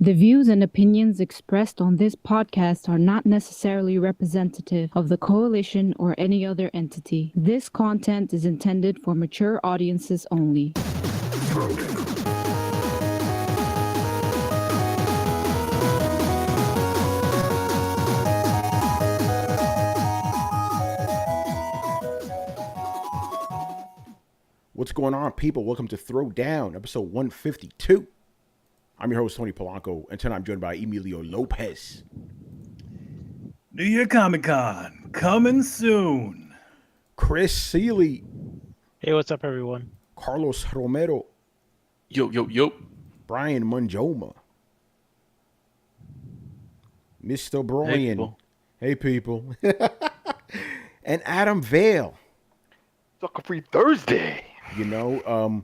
The views and opinions expressed on this podcast are not necessarily representative of the coalition or any other entity. This content is intended for mature audiences only. What's going on, people? Welcome to Throwdown, episode 152. I'm your host, Tony Polanco, and tonight I'm joined by Emilio Lopez. New Year Comic Con, coming soon. Chris Seeley. Hey, what's up, everyone? Carlos Romero. Yo. Brian Monjoma. Mr. Brian. Hey, people. And Adam Vale. Sucker Free Thursday. You know,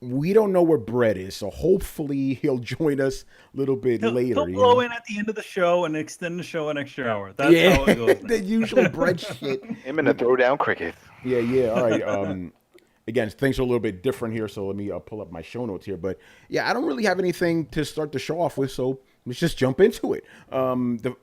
we don't know where Brett is, so hopefully he'll join us a little bit later. He'll blow in at the end of the show and extend the show an extra hour. That's how it goes. The usual Brett shit. Him and the Throwdown crickets. Yeah. All right. Again, things are a little bit different here, so let me pull up my show notes here. But yeah, I don't really have anything to start the show off with, so let's just jump into it. The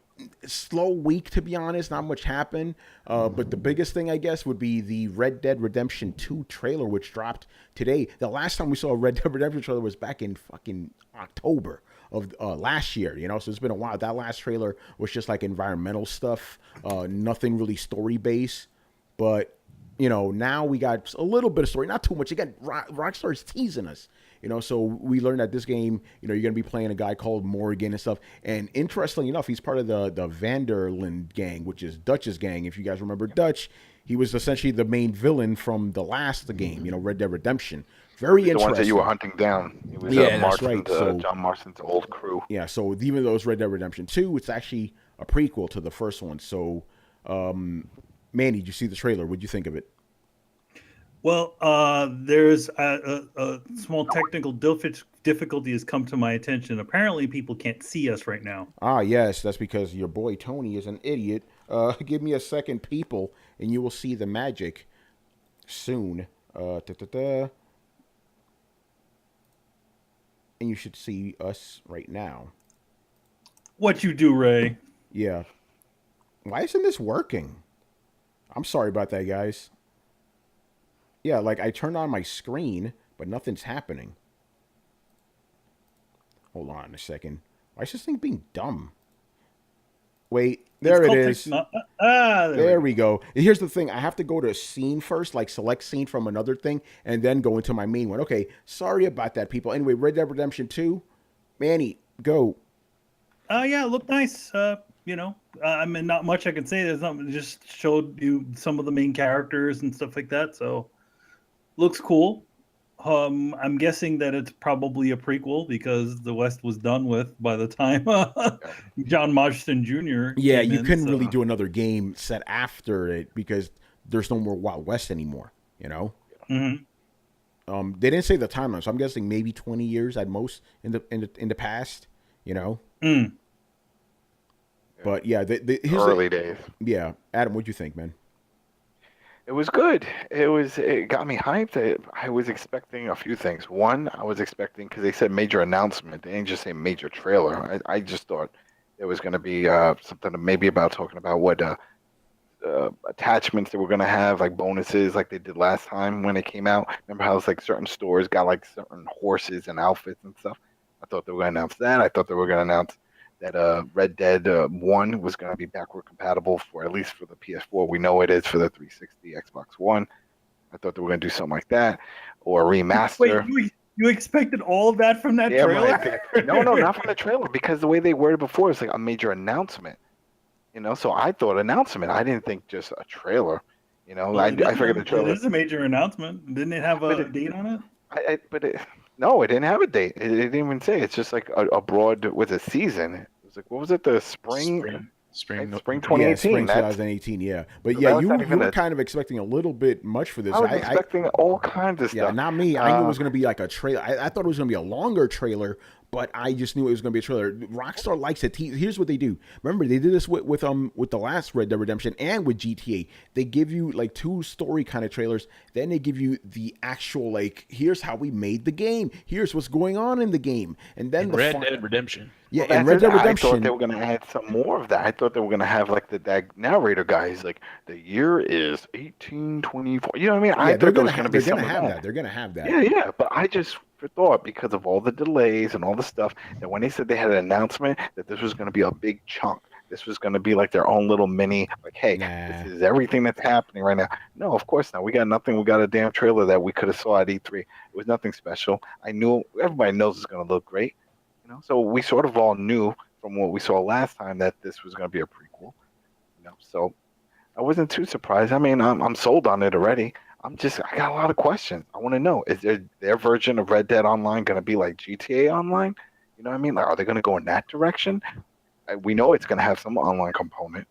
slow week, to be honest, not much happened. But the biggest thing, I guess, would be the Red Dead Redemption 2 trailer, which dropped today. The last time we saw a Red Dead Redemption trailer was back in fucking October of last year, you know, so it's been a while. That last trailer was just like environmental stuff, nothing really story-based. But, you know, now we got a little bit of story, not too much. Again, Rockstar's teasing us. You know, so we learned that this game, you know, you're going to be playing a guy called Morgan and stuff. And interestingly enough, he's part of the Vanderland gang, which is Dutch's gang. If you guys remember Dutch, he was essentially the main villain from the last game, you know, Red Dead Redemption. Very interesting. The ones that you were hunting down. It was that's right. So, John Marston's old crew. Yeah, so even though it's Red Dead Redemption 2, it's actually a prequel to the first one. So, Manny, did you see the trailer? What'd you think of it? Well, there's a small technical difficulty has come to my attention. Apparently, people can't see us right now. Ah, yes, that's because your boy Tony is an idiot. Give me a second, people, and you will see the magic soon. And you should see us right now. What you do, Ray? Yeah. Why isn't this working? I'm sorry about that, guys. Yeah, like I turned on my screen, but nothing's happening. Hold on a second. Why is this thing being dumb? Wait, there it is. There we go. Here's the thing. I have to go to a scene first, like select scene from another thing, and then go into my main one. Okay, sorry about that, people. Anyway, Red Dead Redemption 2. Manny, go. Yeah, it looked nice. You know, I mean, not much I can say. There's not just showed you some of the main characters and stuff like that. So, looks cool. I'm guessing that it's probably a prequel because the West was done with by the time John Marston Jr. Yeah, you couldn't really do another game set after it because there's no more Wild West anymore. You know. Mm-hmm. They didn't say the timeline, so I'm guessing maybe 20 years at most in the past. You know. Mm. But yeah, here's early days. Yeah, Adam, what'd you think, man? It was good. It got me hyped. I was expecting a few things. One, I was expecting, because they said major announcement. They didn't just say major trailer. I just thought it was going to be something maybe about talking about what attachments they were going to have, like bonuses like they did last time when it came out. Remember how it's like certain stores got like certain horses and outfits and stuff? I thought they were going to announce that. I thought they were going to announce that Red Dead 1 was going to be backward compatible for at least for the PS4. We know it is for the 360, Xbox One. I thought they were going to do something like that, or a remaster. Wait, you expected all of that from that trailer? No, not from the trailer, because the way they worded before is like a major announcement. You know, so I thought announcement. I didn't think just a trailer. You know, I figured the trailer. It is a major announcement. Didn't it have a date on it? No, it didn't have a date. It didn't even say. It's just like a broad with a season. It was like, what was it? The spring 2018. Yeah, spring 2018. Yeah, but yeah, you were kind of expecting a little bit much for this. I was expecting all kinds of stuff. Yeah, not me. I knew it was going to be like a trailer. I thought it was going to be a longer trailer, but I just knew it was going to be a trailer. Rockstar likes it. Here's what they do. Remember, they did this with the last Red Dead Redemption and with GTA. They give you like 2 story kind of trailers. Then they give you the actual, like, here's how we made the game. Here's what's going on in the game. And then Red Dead Redemption. Yeah, Well, and Red Dead I Redemption. thought they were going to add some more of that. I thought they were going to have like that narrator guy. He's like, the year is 1824. You know what I mean? I Yeah, they're thought there gonna was going to have be they're some gonna of have that. that. They're gonna have that. Yeah. But I just thought because of all the delays and all the stuff that when they said they had an announcement that this was going to be a big chunk. This was going to be like their own little mini, like, hey, Nah. this is everything that's happening right now. No, of course not. We got nothing. We got a damn trailer that we could have saw at E3. It was nothing special. I knew everybody knows it's going to look great. You know, so we sort of all knew from what we saw last time that this was going to be a prequel. You know, so I wasn't too surprised. I mean, I'm sold on it already. I got a lot of questions. I want to know, is their version of Red Dead Online going to be like GTA Online? You know what I mean? Like, are they going to go in that direction? We know it's going to have some online component.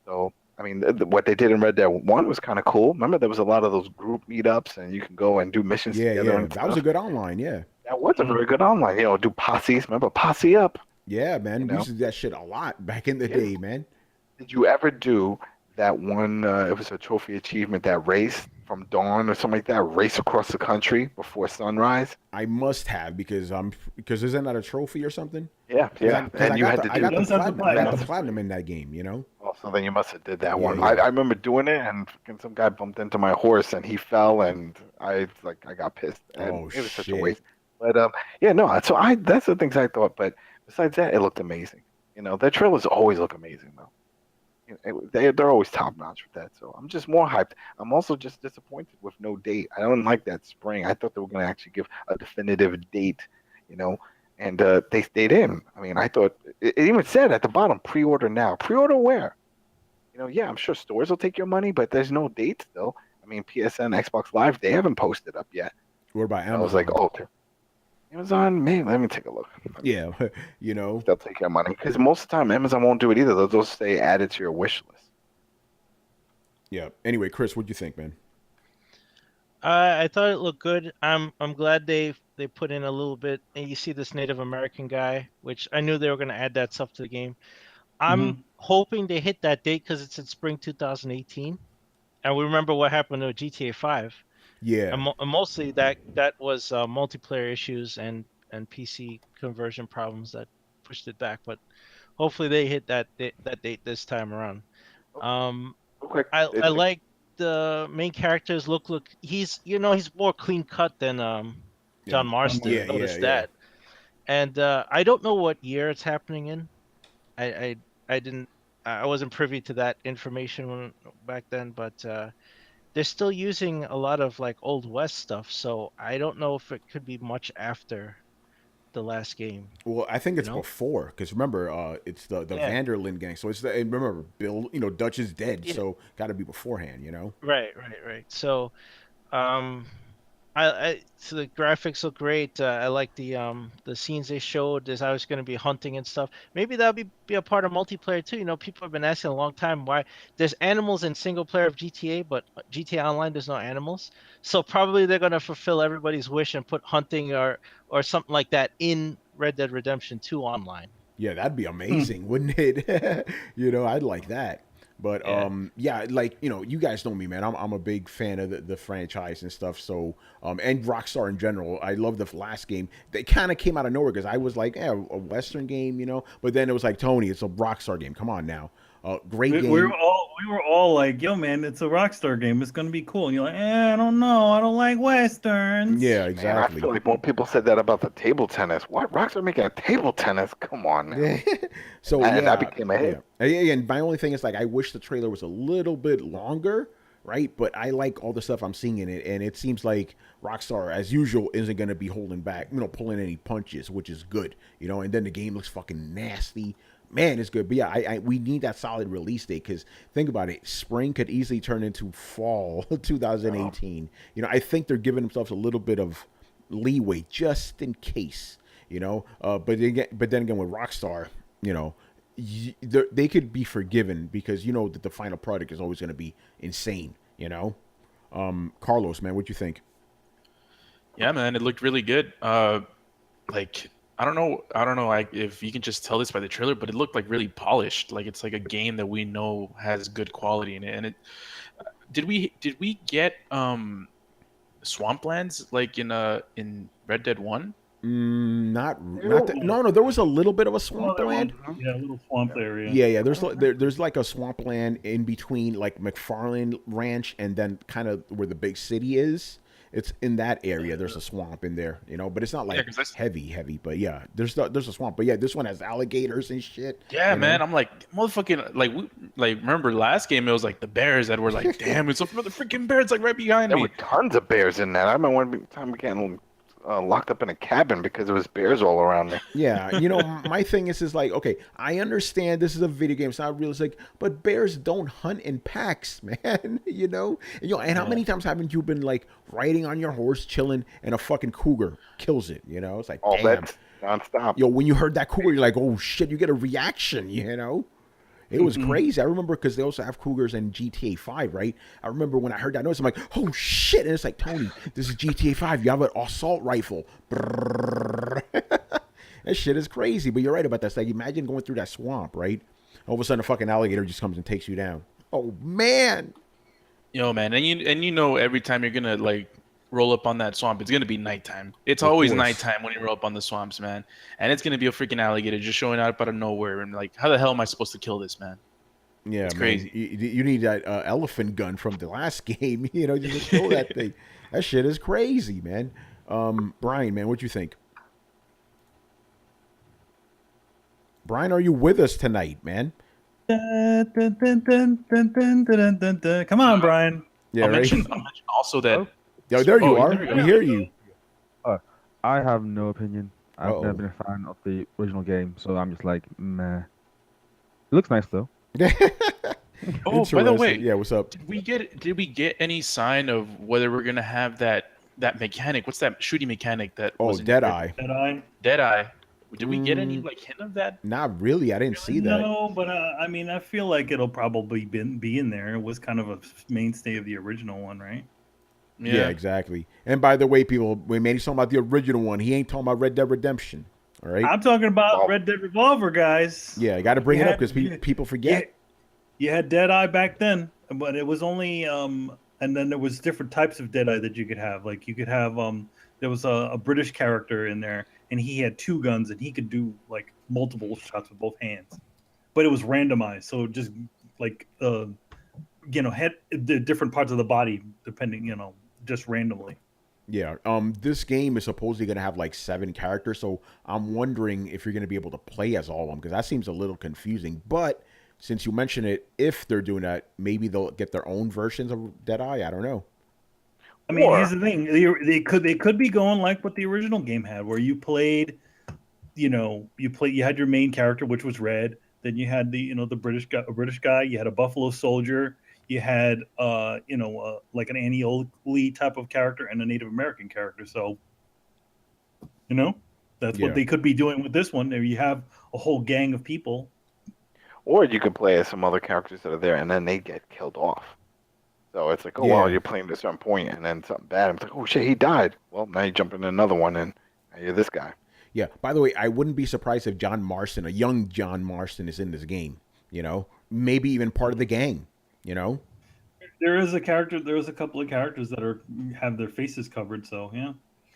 So, I mean, what they did in Red Dead 1 was kind of cool. Remember, there was a lot of those group meetups, and you can go and do missions together. Yeah. And That was a good online. Yeah. That was a very good online. You know, do posses. Remember Posse Up? Yeah, man. You We know? used to do that shit a lot back in the Yeah. day, man. Did you ever do that one? It was a trophy achievement, that race from dawn or something like that, race across the country before sunrise. I must have because isn't that a trophy or something? Yeah. And you had to I do got the Those have the platinum. I got the platinum. platinum in that game. You know. Oh, so then you must have did that Yeah, one. yeah. I remember doing it, and some guy bumped into my horse, and he fell, and I got pissed, and Oh, it was such a shit. waste. But yeah, no. So that's the things I thought. But besides that, it looked amazing. You know, their trailers always look amazing, though. You know, they're always top notch with that. So I'm just more hyped. I'm also just disappointed with no date. I don't like that spring. I thought they were going to actually give a definitive date. You know. And they didn't. I mean, I thought it even said at the bottom, pre-order now. Pre-order where? You know, yeah, I'm sure stores will take your money, but there's no date still. I mean, PSN, Xbox Live, they haven't posted up yet. What about Amazon? I was like, oh, Amazon, man, let me take a look. Yeah, you know. They'll take your money because most of the time Amazon won't do it either. They'll just say add it to your wish list. Yeah. Anyway, Chris, what'd you think, man? I thought it looked good. I'm glad they put in a little bit, and you see this Native American guy, which I knew they were going to add that stuff to the game. I'm hoping they hit that date because it's in spring 2018, and we remember what happened to GTA 5. Yeah. And mostly that was multiplayer issues and PC conversion problems that pushed it back. But hopefully they hit that date this time around. Okay. I like the main character's look. He's more clean cut than John Marston. Yeah, Noticed yeah. that. And I don't know what year it's happening in. I wasn't privy to that information back then, but they're still using a lot of like Old West stuff, so I don't know if it could be much after the last game. Well, I think it's before because remember, it's the Vanderlyn gang. So and remember, Bill, Dutch is dead, so got to be beforehand, Right. So, so the graphics look great. I like the scenes they showed. There's always going to be hunting and stuff. Maybe that'll be a part of multiplayer too. People have been asking a long time why there's animals in single player of GTA, but GTA Online there's no animals. So probably they're going to fulfill everybody's wish and put hunting or something like that in Red Dead Redemption 2 Online. Yeah, that'd be amazing, wouldn't it? I'd like that. But yeah. you guys know me, man. I'm a big fan of the franchise and stuff. So and Rockstar in general. I love the last game. They kind of came out of nowhere because I was like, a Western game, But then it was like, Tony, it's a Rockstar game. Come on now, great game. We were all like, yo, man, it's a Rockstar game. It's gonna be cool. And you're like, I don't know. I don't like Westerns. Yeah, Man, exactly. I feel like more people said that about the table tennis. What? Rockstar making a table tennis? Come on now. So and that became a hit. Yeah, and my only thing is I wish the trailer was a little bit longer, right? But I like all the stuff I'm seeing in it, and it seems like Rockstar, as usual, isn't going to be holding back, pulling any punches, which is good, And then the game looks fucking nasty. Man, it's good. But yeah, we need that solid release date because think about it. Spring could easily turn into fall 2018. I think they're giving themselves a little bit of leeway just in case, But then again, with Rockstar, they could be forgiven because that the final product is always going to be insane. Carlos, man, what you think? Yeah, man, it looked really good. I don't know like if you can just tell this by the trailer, but it looked like really polished. Like it's like a game that we know has good quality in it. And it did we get swamplands like in Red Dead 1? No. There was a little bit of a Oh, there was, swampland. yeah, a little swamp area. Yeah. There's like a swampland in between like McFarlane Ranch and then kind of where the big city is. It's in that area. There's a swamp in there, but it's not Yeah, like 'cause that's heavy. But yeah, there's a swamp. But yeah, this one has alligators and shit. yeah, you know? man. I'm like motherfucking like remember last game it was like the bears that were like damn it's a the freaking bear it's like right behind There me. were tons of bears in that. I remember one time getting locked up in a cabin because there was bears all around me. Yeah, my thing is like, okay, I understand this is a video game, it's not realistic, but bears don't hunt in packs, man. And how many times haven't you been like riding on your horse, chilling, and a fucking cougar kills it? It's like, All damn. that's nonstop. When you heard that cougar, you're like, oh shit, you get a reaction. It was crazy. I remember because they also have cougars in GTA 5, right? I remember when I heard that noise, I'm like, oh shit. And it's like, Tony, this is GTA 5. You have an assault rifle. Brrr. That shit is crazy. But you're right about that. It's like, imagine going through that swamp, right? All of a sudden, a fucking alligator just comes and takes you down. Oh, man. Yo, man, and you know every time you're gonna like roll up on that swamp, it's gonna be nighttime. It's Of always course. nighttime when you roll up on the swamps, man. And it's gonna be a freaking alligator just showing up out of nowhere. And like, how the hell am I supposed to kill this man? Yeah, It's man. crazy. You need that elephant gun from the last game, just kill that thing. That shit is crazy, man. Brian, man, what'd you think? Brian, are you with us tonight, man? Dun, dun, dun, dun, dun, dun, dun, dun, dun. Come on, Brian. Yeah, I'll right. mention also that. Yo, there you Oh, are. there you We go. hear you. I have no opinion. I've Uh-oh. never been a fan of the original game, so I'm just like, meh. It looks nice though. Oh, by the way, Interesting. Yeah, what's up? did we get any sign of whether we're gonna have that mechanic? What's that shooting mechanic that Oh, was in Deadeye. Deadeye. Did we get any like hint of that? Not really. I didn't see that. No, but I mean, I feel like it'll probably be in there. It was kind of a mainstay of the original one, right? Yeah, exactly. And by the way, people, when Manny's talking about the original one, he ain't talking about Red Dead Redemption. All right? I'm talking about Oh. Red Dead Revolver, guys. Yeah, I got to bring it up had- because you- people forget. You had Deadeye back then, but it was only and then there was different types of Deadeye that you could have. Like you could have there was a British character in there, and he had two guns, and he could do like multiple shots with both hands, but it was randomized, so just like had the different parts of the body depending, just randomly. Yeah. This game is supposedly going to have like 7 characters, so I'm wondering if you're going to be able to play as all of them because that seems a little confusing. But since you mention it, if they're doing that, maybe they'll get their own versions of Deadeye. I don't know. I mean, Or- here's the thing: they could be going like what the original game had, where you played, you had your main character, which was Red. Then you had the British guy. You had a Buffalo Soldier. You had like an Annie Lee type of character and a Native American character. So, that's Yeah. what they could be doing with this one. There you have a whole gang of people. Or you could play as some other characters that are there, and then they get killed off. So it's like, oh, Yeah. wow, you're playing at a certain point, and then something bad. I'm like, oh, shit, he died. Well, now you jump into another one, and now you're this guy. Yeah. By the way, I wouldn't be surprised if John Marston, a young John Marston, is in this game. Maybe even part of the gang. There is a character. There's a couple of characters that have their faces covered. So yeah,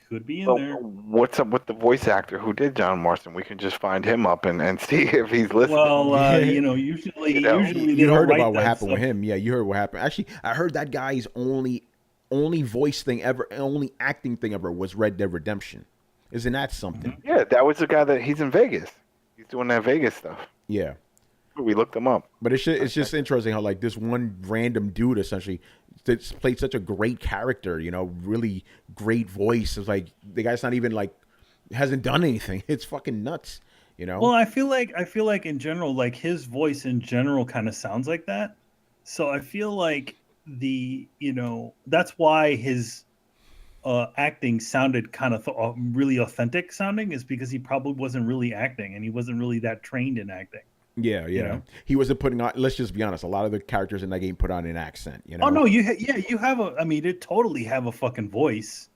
could be in Well, there. what's up with the voice actor who did John Marston? We can just find him up and see if he's listening. Well, usually You know, they You don't heard write about what that happened with stuff. him. Yeah, you heard what happened. Actually, I heard that guy's only voice thing ever, only acting thing ever was Red Dead Redemption. Isn't that something? Yeah, that was the guy that he's in Vegas. He's doing that Vegas stuff. Yeah. We looked him up. But it's just interesting how like this one random dude essentially that's played such a great character, really great voice. It's like the guy's not even like hasn't done anything. It's fucking nuts, Well, I feel like in general, like his voice in general kind of sounds like that. So I feel like that's why his acting sounded kind of really authentic sounding, is because he probably wasn't really acting and he wasn't really that trained in acting. Yeah. He wasn't putting on. Let's just be honest. A lot of the characters in that game put on an accent. Oh no, you have they totally have a fucking voice.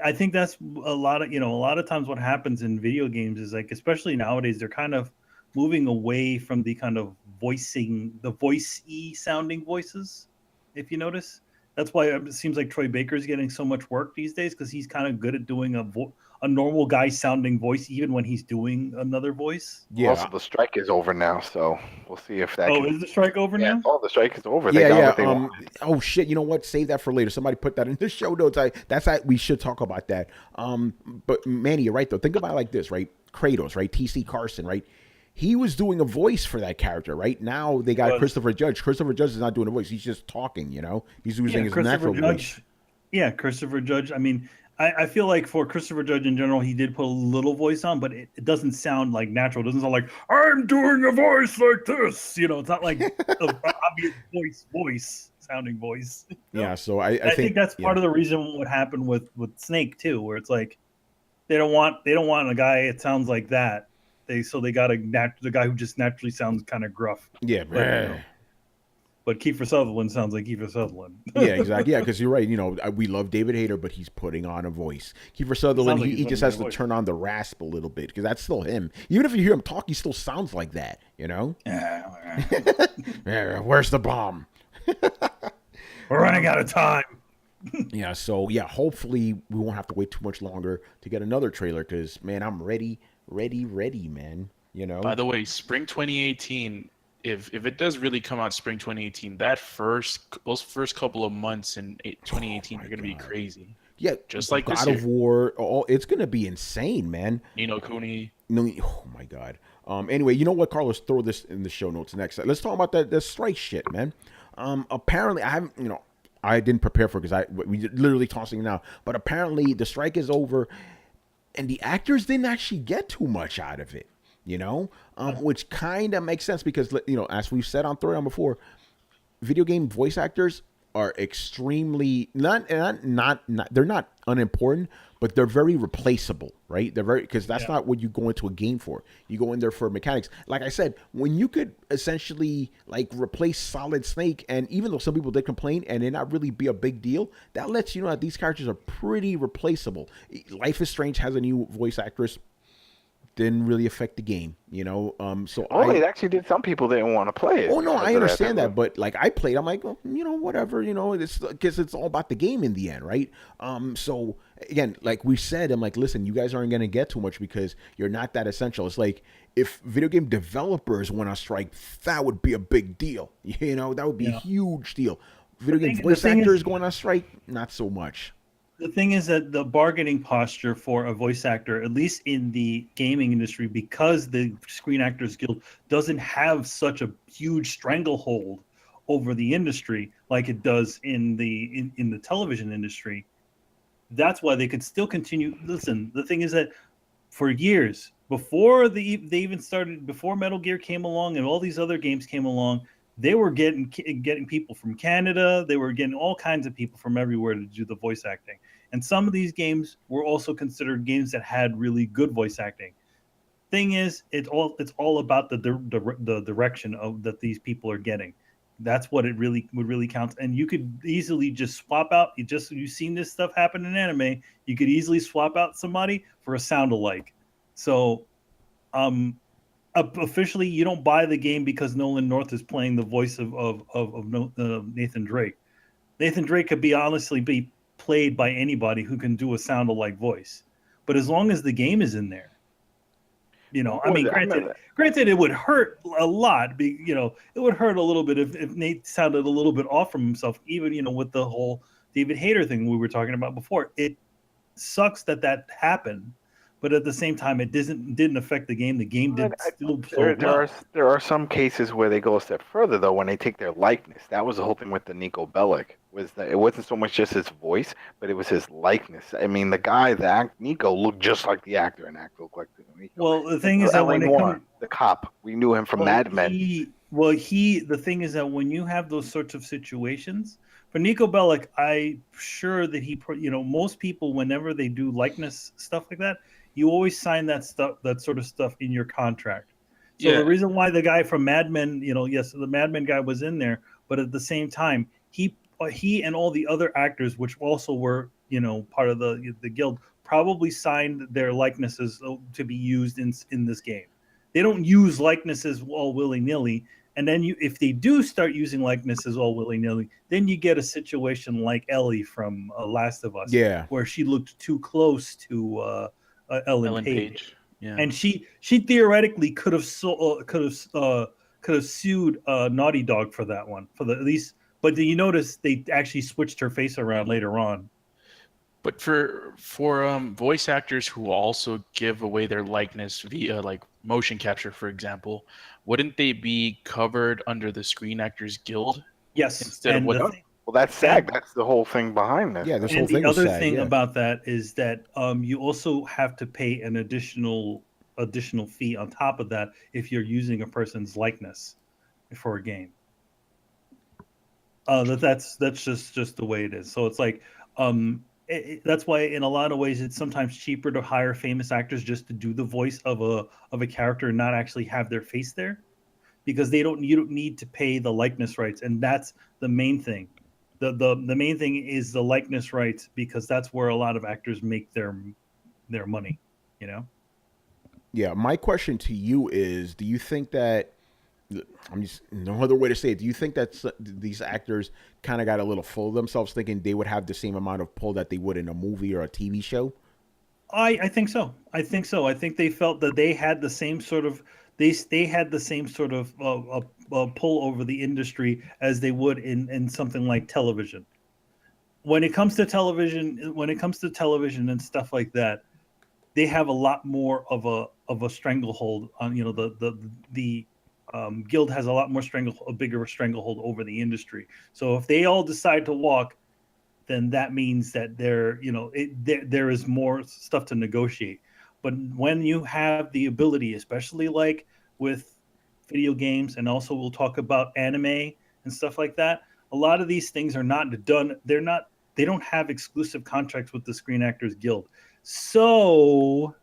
I think that's a lot of times what happens in video games is like, especially nowadays, they're kind of moving away from the kind of voice-y sounding voices. If you notice, that's why it seems like Troy Baker's getting so much work these days, because he's kind of good at doing a normal guy sounding voice, even when he's doing another voice. Yeah. Also, the strike is over now, so we'll see if that. Is the strike over now? Oh, the strike is over. Yeah, they got yeah. what they wanted. Oh shit! You know what? Save that for later. Somebody put that in the show notes. We should talk about that. But Manny, you're right though. Think about it like this, right? Kratos, right? T.C. Carson, right? He was doing a voice for that character, right? Now they got Christopher Judge. Christopher Judge is not doing a voice. He's just talking, you know? He's using his natural voice. Yeah, Christopher Judge. I mean, I feel like for Christopher Judge in general, he did put a little voice on, but it doesn't sound like natural. It doesn't sound like, I'm doing a voice like this. You know, it's not like an obvious voice, sounding voice. Yeah, so I think that's part of the reason what happened with Snake, too, where it's like they don't want a guy that sounds like that. They got the guy who just naturally sounds kind of gruff. Yeah, but Kiefer Sutherland sounds like Kiefer Sutherland. Yeah, exactly. Yeah, because you're right. You know, we love David Hayter, but he's putting on a voice. Kiefer Sutherland, he just has to turn on the rasp a little bit, because that's still him. Even if you hear him talk, he still sounds like that. You know? Yeah. Where's the bomb? We're running out of time. Yeah. So yeah, hopefully we won't have to wait too much longer to get another trailer, because man, I'm ready, man. You know. By the way, spring 2018. If it does really come out spring 2018, those first couple of months in 2018 are gonna be crazy. Yeah, just like God of War. It's gonna be insane, man. Ni no Kuni. Oh my God. Anyway, you know what, Carlos? Throw this in the show notes next. Let's talk about the strike shit, man. Apparently, I didn't prepare for it, because we literally tossing it now. But apparently, the strike is over, and the actors didn't actually get too much out of it. You know, which kind of makes sense, because, you know, as we've said on Throwdown before, video game voice actors are extremely they're not unimportant, but they're very replaceable, right? They're because that's not what you go into a game for. You go in there for mechanics. Like I said, when you could essentially like replace Solid Snake, and even though some people did complain and it not really be a big deal, that lets you know that these characters are pretty replaceable. Life is Strange has a new voice actress. Didn't really affect the game, you know. It actually did. Some people didn't want to play it. Oh no, I understand that, but like I played, I'm like, well, you know, whatever, you know, it's because it's all about the game in the end, right? So again, like we said, I'm like, listen, you guys aren't gonna get too much because you're not that essential. It's like if video game developers went on strike, that would be a big deal. You know, that would be a huge deal. Video game voice actors going on strike, not so much. The thing is that the bargaining posture for a voice actor, at least in the gaming industry, because the Screen Actors Guild doesn't have such a huge stranglehold over the industry like it does in the television industry, that's why they could still continue. Listen, the thing is that for years, before they even started, before Metal Gear came along and all these other games came along, they were getting people from Canada. They were getting all kinds of people from everywhere to do the voice acting. And some of these games were also considered games that had really good voice acting. Thing is, it's all about the direction of that these people are getting. That's what it really counts. And you could easily just swap out. You've seen this stuff happen in anime. You could easily swap out somebody for a sound alike. So, officially, you don't buy the game because Nolan North is playing the voice of Nathan Drake. Nathan Drake could honestly be played by anybody who can do a sound-alike voice. But as long as the game is in there, you know, I mean, granted, it would hurt a lot. It would hurt a little bit if Nate sounded a little bit off from himself, even, you know, with the whole David Hayter thing we were talking about before. It sucks that happened. But at the same time, it didn't affect the game. The game did still play well. There are some cases where they go a step further, though, when they take their likeness. That was the whole thing with the Nico Bellic, was that it wasn't so much just his voice, but it was his likeness. I mean, Nico looked just like the actor, and actor looked like Nico. Well, the thing is that when the cop, we knew him from Mad Men. The thing is that when you have those sorts of situations, for Nico Bellic, I'm sure that most people, whenever they do likeness stuff like that, you always sign that sort of stuff in your contract. So the reason why the guy from Mad Men, yes, the Mad Men guy was in there, but at the same time, he and all the other actors, which also were, part of the guild, probably signed their likenesses to be used in this game. They don't use likenesses all willy-nilly. And then if they do start using likenesses all willy-nilly, then you get a situation like Ellie from Last of Us, where she looked too close to Ellen Page. Yeah. And she theoretically could have sued Naughty Dog for that one, at least. But you notice they actually switched her face around later on. But for voice actors who also give away their likeness via like motion capture, for example, wouldn't they be covered under the Screen Actors Guild? Yes. Instead of what? Well, that's SAG. That's the whole thing behind this. Yeah, this And whole thing the was other SAG, thing yeah. about that is that you also have to pay an additional fee on top of that if you're using a person's likeness for a game. That's just the way it is. So it's like that's why in a lot of ways it's sometimes cheaper to hire famous actors just to do the voice of a character and not actually have their face there, because you don't need to pay the likeness rights, and that's the main thing. The main thing is the likeness rights, because that's where a lot of actors make their money, Yeah, my question to you is, do you think that, no other way to say it, do you think that these actors kind of got a little full of themselves thinking they would have the same amount of pull that they would in a movie or a TV show? I think so. I think they felt that they had the same sort of they had the same sort of pull over the industry as they would in something like television. When it comes to television and stuff like that, they have a lot more of a stranglehold on, the guild has a bigger stranglehold over the industry. So if they all decide to walk, then that means that there is more stuff to negotiate. But when you have the ability, especially like with video games, and also we'll talk about anime and stuff like that, a lot of these things are not done. They don't have exclusive contracts with the Screen Actors Guild. So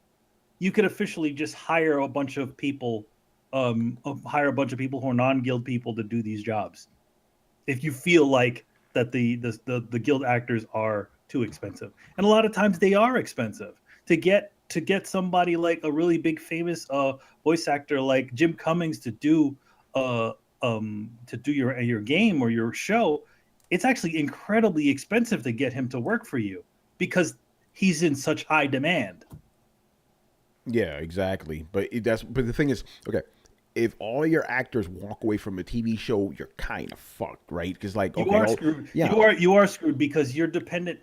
you could officially just hire a bunch of people who are non-guild people to do these jobs, if you feel like that the guild actors are too expensive. And a lot of times they are expensive. To get somebody like a really big famous voice actor like Jim Cummings to do your game or your show, it's actually incredibly expensive to get him to work for you, because he's in such high demand. Yeah, exactly. But the thing is, okay, if all your actors walk away from a TV show, you're kind of fucked, right? Because you are screwed. Yeah. You are screwed, because you're dependent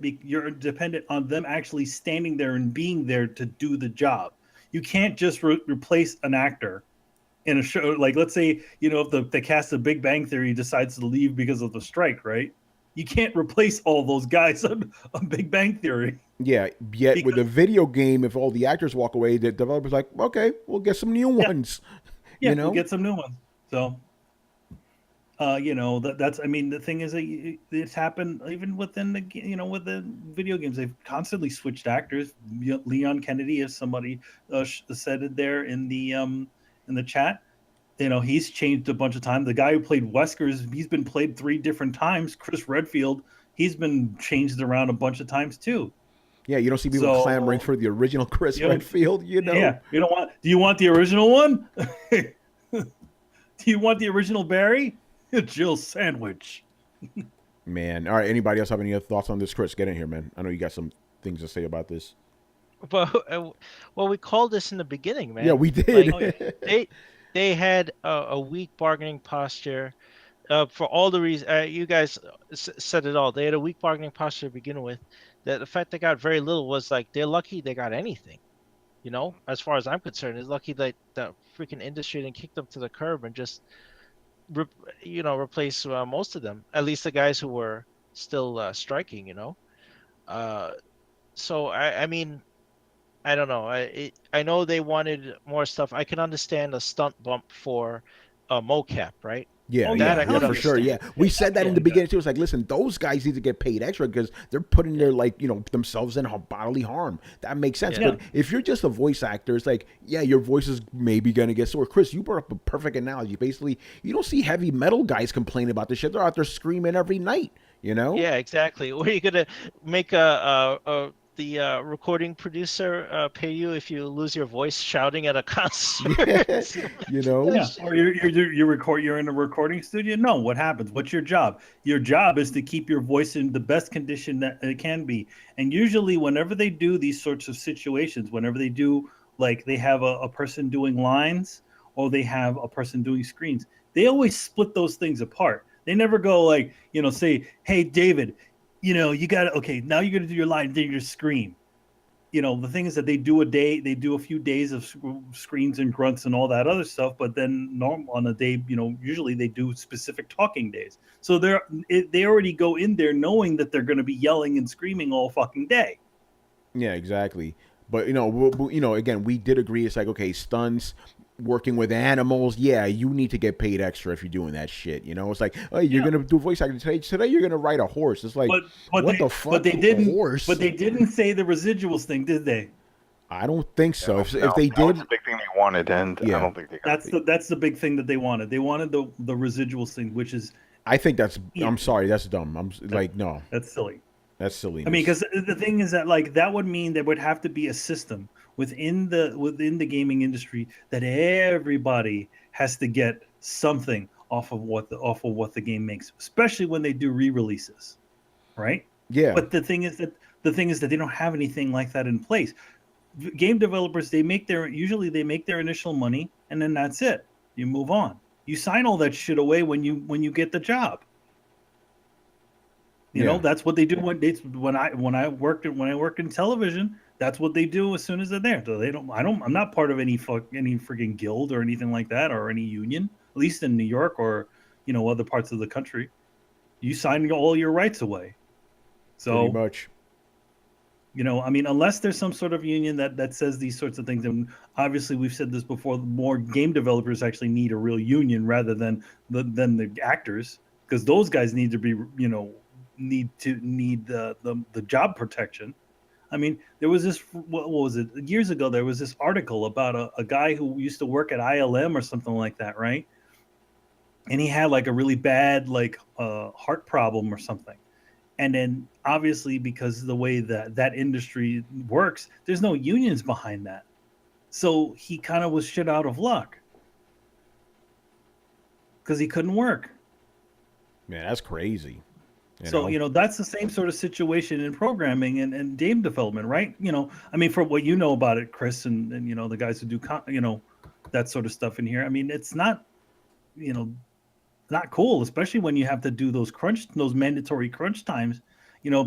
on them actually standing there and being there to do the job. You can't just replace an actor in a show. Like, let's say, if the cast of Big Bang Theory decides to leave because of the strike, right? You can't replace all those guys on Big Bang Theory. Yeah, yet with a video game, if all the actors walk away, the developer's like, okay, we'll get some new ones. Yeah, we'll get some new ones. So, that's. I mean, the thing is that it's happened even within with the video games. They've constantly switched actors. Leon Kennedy, as somebody said it there in the chat, he's changed a bunch of times. The guy who played Wesker's, he's been played 3 different times. Chris Redfield, he's been changed around a bunch of times too. Yeah, you don't see people clamoring for the original Chris Redfield, Yeah, do you want the original one? Do you want the original Barry? Jill Sandwich. Man, all right. Anybody else have any other thoughts on this, Chris? Get in here, man. I know you got some things to say about this. Well, we called this in the beginning, man. Yeah, we did. Like, they had a weak bargaining posture for all the reasons you guys said it all. They had a weak bargaining posture to begin with. The fact they got very little was like, they're lucky they got anything. As far as I'm concerned, it's lucky that the freaking industry didn't kick them to the curb and just replace most of them, at least the guys who were still striking. So I mean, I don't know. I know they wanted more stuff. I can understand a stunt bump for mocap, right? Yeah, for sure. Yeah, we said that in the beginning too. It's like, listen, those guys need to get paid extra because they're putting their themselves in bodily harm. That makes sense. Yeah. But if you're just a voice actor, it's like, yeah, your voice is maybe gonna get sore. Chris, you brought up a perfect analogy. Basically, you don't see heavy metal guys complaining about this shit. They're out there screaming every night. You know? Yeah, exactly. Or you're gonna make the recording producer pay you if you lose your voice shouting at a Yeah, concert. you know. Yeah, or you're in a recording studio. No, what happens? What's your job? Your job is to keep your voice in the best condition that it can be. And usually, whenever they do these sorts of situations, whenever they do like they have a person doing lines or they have a person doing screens, they always split those things apart. They never go like say, "Hey, David, you got to okay. Now you're gonna do your line, then your screen." The thing is that they do a few days of screens and grunts and all that other stuff, but then on a day, usually they do specific talking days. So they already go in there knowing that they're going to be yelling and screaming all fucking day. Yeah, exactly. But again, we did agree. It's like, okay, stunts, working with animals. Yeah, you need to get paid extra if you're doing that shit. It's like, oh, you're gonna do voice acting today. Today you're gonna ride a horse. It's like, the fuck? But they didn't. Horse? But they didn't say the residuals thing, did they? I don't think so. If they that did, was the big thing they wanted, and Yeah. I don't think they got That's the big thing that they wanted. They wanted the residuals thing, which is I think that's. I'm sorry, that's dumb. I'm like, no, that's silly. that's silly. I mean, because the thing is that that would mean there would have to be a system within the gaming industry that everybody has to get something off of what the game makes, especially when they do re-releases, right? Yeah. But the thing is that they don't have anything like that in place. Game developers, usually they make their initial money and then that's it. You move on. You sign all that shit away when you get the job. You know, that's what they do when I worked in television. That's what they do as soon as they're there. So I'm not part of any freaking guild or anything like that or any union. At least in New York or other parts of the country, you sign all your rights away. So pretty much. I mean, unless there's some sort of union that says these sorts of things, and obviously we've said this before, more game developers actually need a real union rather than the actors, because those guys need to be need the job protection. I mean, there was this, what was it, years ago, there was this article about a guy who used to work at ILM or something like that, right? And he had like a really bad heart problem or something. And then obviously because of the way that industry works, there's no unions behind that. So he kind of was shit out of luck because he couldn't work. Man, that's crazy. That's the same sort of situation in programming and game development, right? I mean, for what you know about it, Chris, and the guys who do, that sort of stuff in here. I mean, it's not, not cool, especially when you have to do those mandatory crunch times.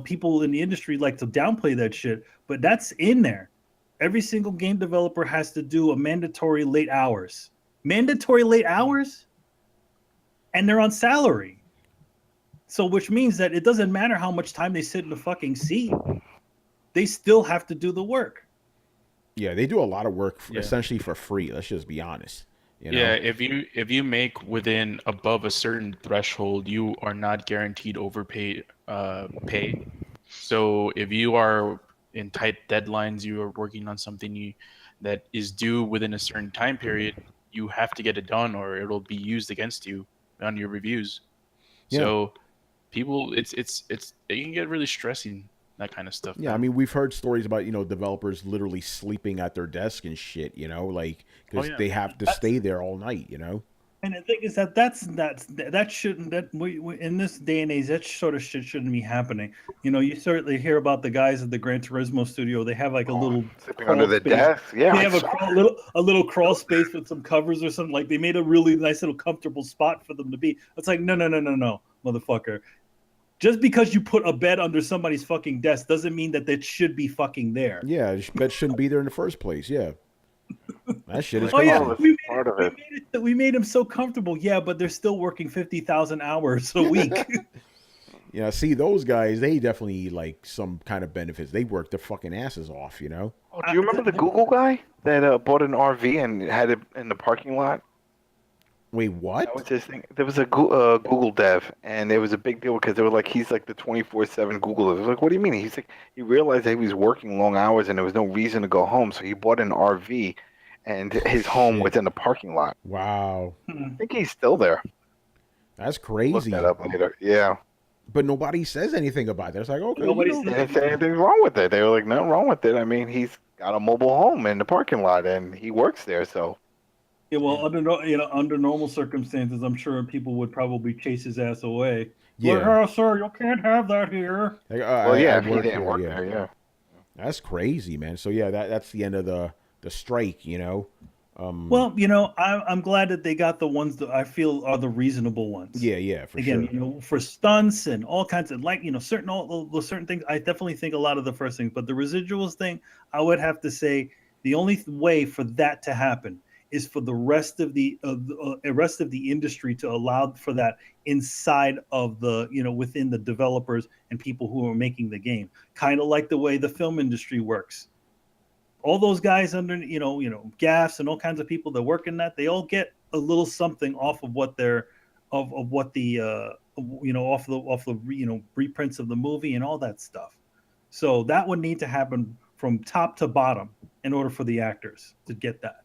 People in the industry like to downplay that shit, but that's in there. Every single game developer has to do a mandatory late hours. Mandatory late hours? And they're on salary. So which means that it doesn't matter how much time they sit in the fucking seat. They still have to do the work. Yeah, they do a lot of work essentially for free. Let's just be honest. Yeah, if you make within above a certain threshold, you are not guaranteed overpaid pay. So if you are in tight deadlines, you are working on something that is due within a certain time period, you have to get it done or it'll be used against you on your reviews. Yeah. So people, it can get really stressing, that kind of stuff. Yeah, I mean, we've heard stories about developers literally sleeping at their desk and shit, like because they have to stay there all night, And the thing is that shouldn't we in this day and age, that sort of shit shouldn't be happening. You certainly hear about the guys at the Gran Turismo studio. They have like a little sleeping under the desk. Yeah, they have a little crawl space with some covers or something. Like they made a really nice little comfortable spot for them to be. It's like no, motherfucker. Just because you put a bed under somebody's fucking desk doesn't mean that should be fucking there. Yeah, bed shouldn't be there in the first place. Yeah. That shit is crazy. Oh yeah, we made him so comfortable. Yeah, but they're still working 50,000 hours a week. Yeah, see, those guys, they definitely need like some kind of benefits. They work their fucking asses off, Oh, do you remember the Google guy that bought an RV and had it in the parking lot? Wait, what? That was his thing. There was a Google dev, and it was a big deal because they were like, he's like the 24/7 Google. I was like, what do you mean? He's like, he realized that he was working long hours and there was no reason to go home, so he bought an RV, and his home was in the parking lot. Wow. I think he's still there. That's crazy. Look that up later. Yeah. but nobody says anything about that. It's like, okay, Nobody They didn't say anything wrong with it. They were like, nothing wrong with it. I mean, he's got a mobile home in the parking lot, and he works there, so. Yeah, well, under normal circumstances, I'm sure people would probably chase his ass away. yeah. Like, oh, sir, you can't have that here. Like, Well, yeah, if he work didn't here, work yeah. there, yeah. That's crazy, man. So yeah, that's the end of the strike, you know. Well, I'm glad that they got the ones that I feel are the reasonable ones. Yeah, for Again, sure. for stunts and all kinds of certain things. I definitely think a lot of the first things, but the residuals thing, I would have to say the only way for that to happen is for the rest of the industry to allow for that inside of the within the developers and people who are making the game, kind of like the way the film industry works. All those guys under gaffs and all kinds of people that work in that, they all get a little something off of what they're of what the off the reprints of the movie and all that stuff. So that would need to happen from top to bottom in order for the actors to get that.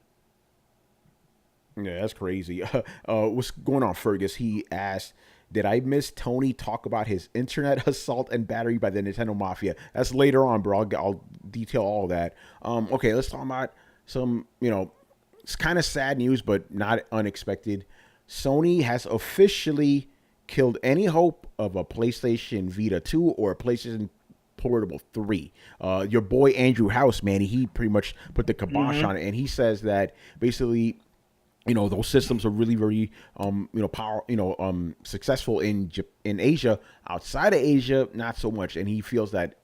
Yeah, that's crazy. What's going on, Fergus? He asked, did I miss Tony talk about his internet assault and battery by the Nintendo Mafia? That's later on, bro. I'll detail all that. Okay, let's talk about some, it's kind of sad news, but not unexpected. Sony has officially killed any hope of a PlayStation Vita 2 or a PlayStation Portable 3. Your boy Andrew House, man, he pretty much put the kibosh on it, and he says that basically, those systems are really very, successful in Asia. Outside of Asia, not so much. And he feels that,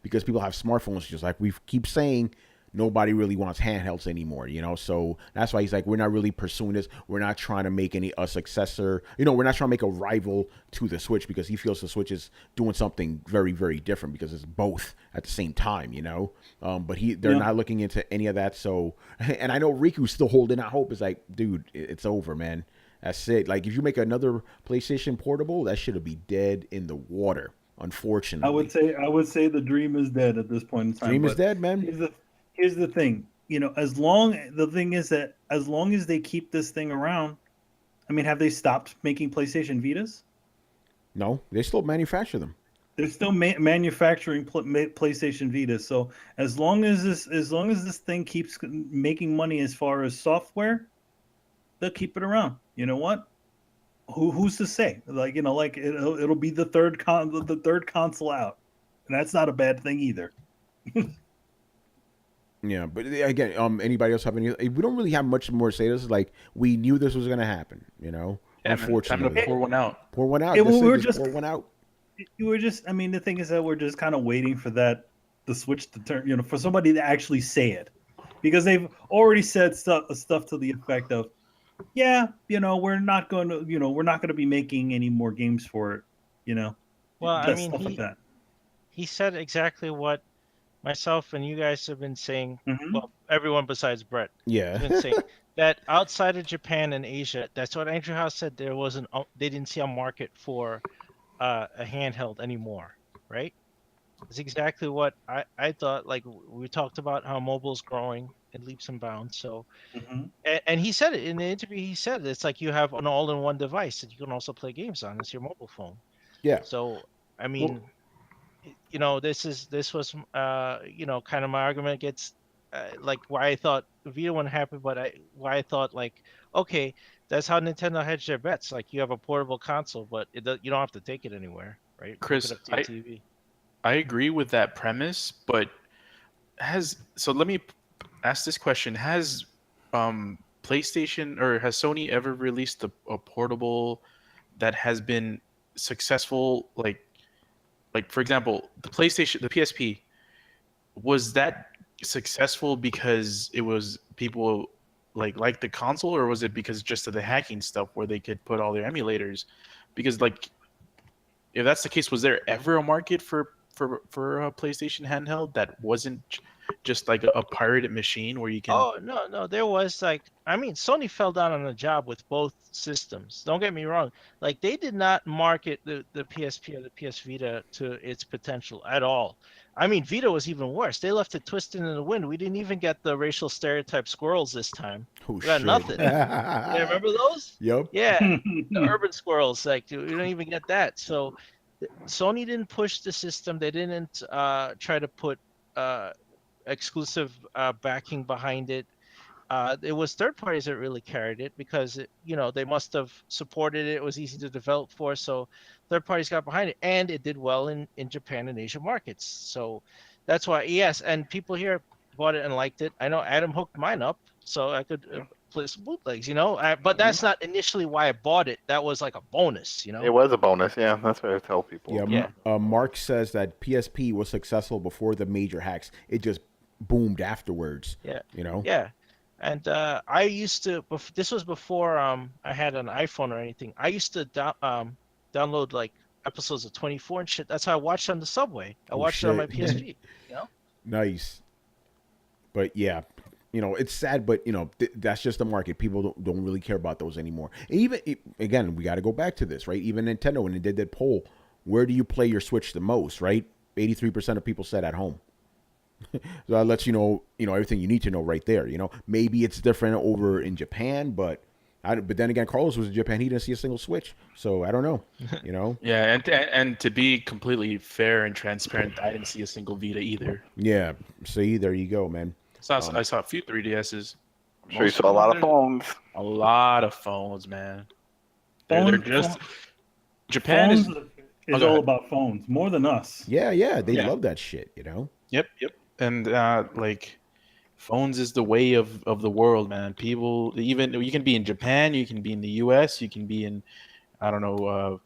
because people have smartphones, just like we keep saying, nobody really wants handhelds anymore, So that's why he's like, we're not really pursuing this. We're not trying to make a successor. We're not trying to make a rival to the Switch, because he feels the Switch is doing something very, very different because it's both at the same time, But they're not looking into any of that. So, and I know Riku's still holding out hope. It's like, dude, it's over, man. That's it. Like, if you make another PlayStation Portable, that should be dead in the water, unfortunately. I would say the dream is dead at this point in time. Dream is dead, man. Here's the thing, as long as they keep this thing around, I mean, have they stopped making PlayStation Vitas? No, they still manufacture them. They're still manufacturing PlayStation Vitas. So as long as this thing keeps making money as far as software, they'll keep it around. You know what? Who's to say? It'll be the third console out, and that's not a bad thing either. Yeah, but again, anybody else have any? We don't really have much more to say. This is like, we knew this was going to happen, Yeah, unfortunately. time to pour one out. Pour one out. Yeah, pour one out. I mean, the thing is that we're just kind of waiting for the switch to turn, for somebody to actually say it, because they've already said stuff to the effect of, yeah, we're not going to be making any more games for it, Well, I mean, stuff like that. He said exactly what myself and you guys have been saying. Mhm. Well, everyone besides Brett. Yeah. Has been saying that outside of Japan and Asia, that's what Andrew House said. They didn't see a market for a handheld anymore, right? It's exactly what I thought. Like, we talked about how mobile's growing in leaps and bounds. So, Mhm. and he said it in the interview. He said it's like you have an all-in-one device that you can also play games on. It's your mobile phone. Yeah. So, I mean, this was kind of my argument against like why I thought Vita wouldn't happen, but why I thought, like, okay, that's how Nintendo hedged their bets. Like, you have a portable console, but you don't have to take it anywhere, right? Chris, Hook it up to your TV. I agree with that premise, but let me ask this question: Has PlayStation or has Sony ever released a portable that has been successful? Like for example, the PSP, was that successful because it was people like the console, or was it because just of the hacking stuff where they could put all their emulators? Because if that's the case, was there ever a market for a PlayStation handheld that wasn't just like a pirated machine where you can? Oh, no, there was Sony fell down on a job with both systems. Don't get me wrong. Like, they did not market the PSP or the PS Vita to its potential at all. I mean, Vita was even worse. They left it twisting in the wind. We didn't even get the racial stereotype squirrels this time. Oh, We got shit. nothing. Yeah, remember those? Yep. Yeah, the urban squirrels. Like, we don't even get that. So, Sony didn't push the system. They didn't try to put exclusive backing behind it. It was third parties that really carried it because they must have supported it. It was easy to develop for, so third parties got behind it, and it did well in Japan and Asian markets. So that's why, yes, and people here bought it and liked it. I know Adam hooked mine up, so I could play some bootlegs. But that's not initially why I bought it. That was like a bonus. It was a bonus, yeah. That's what I tell people. Yeah, Mark says that PSP was successful before the major hacks. It just boomed afterwards. Yeah. You know. Yeah. And I used to. This was before I had an iPhone or anything. I used to download like episodes of 24 and shit. That's how I watched on the subway. I watched it on my PSP. Nice. But yeah, it's sad, but that's just the market. People don't really care about those anymore. And even again, we got to go back to this, right? Even Nintendo, when they did that poll, where do you play your Switch the most, right? 83% of people said at home. So that lets you know everything you need to know right there. Maybe it's different over in Japan, but then again, Carlos was in Japan. He didn't see a single Switch, so I don't know. Yeah, and to be completely fair and transparent, I didn't see a single Vita either. Yeah, see, there you go, man. I saw a few 3DSs. I'm sure you saw a lot of phones. A lot of phones, man. They're just Japan phones is all about phones more than us. Yeah, they love that shit. Yep. And like, phones is the way of the world, man. People, even you can be in Japan, you can be in the U.S., you can be in, I don't know,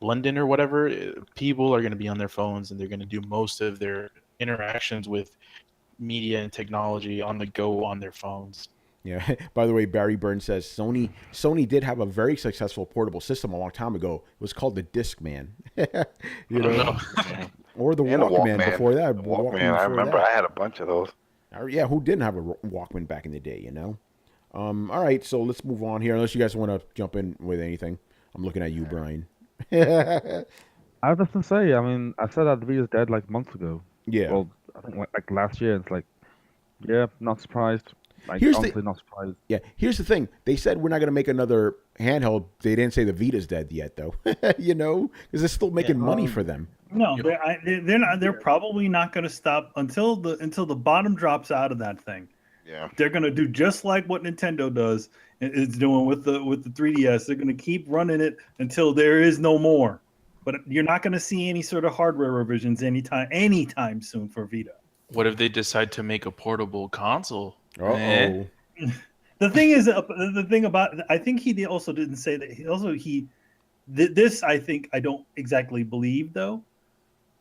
London or whatever. People are going to be on their phones, and they're going to do most of their interactions with media and technology on the go on their phones. Yeah. By the way, Barry Burns says Sony did have a very successful portable system a long time ago. It was called the Discman. Or the Walkman before that. Walkman. I remember I had a bunch of those. Yeah, who didn't have a Walkman back in the day, All right, so let's move on here, unless you guys want to jump in with anything. I'm looking at you, Brian. I was just to say, I mean, I said that the Vita's dead like months ago. Yeah. Well, I think like last year. It's like, yeah, not surprised. Like, honestly, not surprised. Yeah, here's the thing. They said we're not going to make another handheld. They didn't say the Vita's dead yet, though. Because it's still making money for them. No, they're not. They're probably not going to stop until the bottom drops out of that thing. Yeah, they're going to do just like what Nintendo does. It's doing with the 3DS. They're going to keep running it until there is no more. But you're not going to see any sort of hardware revisions anytime soon for Vita. What if they decide to make a portable console? Uh-oh. The thing is, I think he also didn't say that. This I think I don't exactly believe though.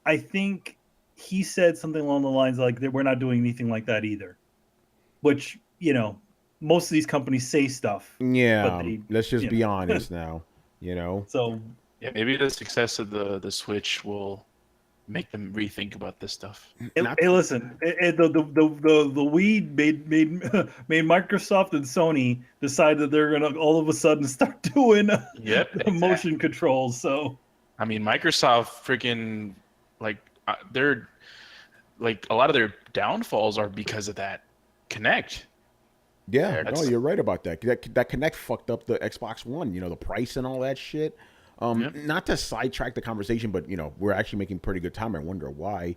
I think he said something along the lines like that we're not doing anything like that either. Which most of these companies say stuff. Yeah, let's just be honest now. So yeah, maybe the success of the Switch will make them rethink about this stuff. Hey, listen, the weed made Microsoft and Sony decide that they're gonna all of a sudden start doing motion controls. So I mean, Microsoft freaking they're like a lot of their downfalls are because of that Kinect. Yeah, no, you're right about that. That Kinect fucked up the Xbox One. The price and all that shit. Not to sidetrack the conversation, but we're actually making pretty good time. I wonder why.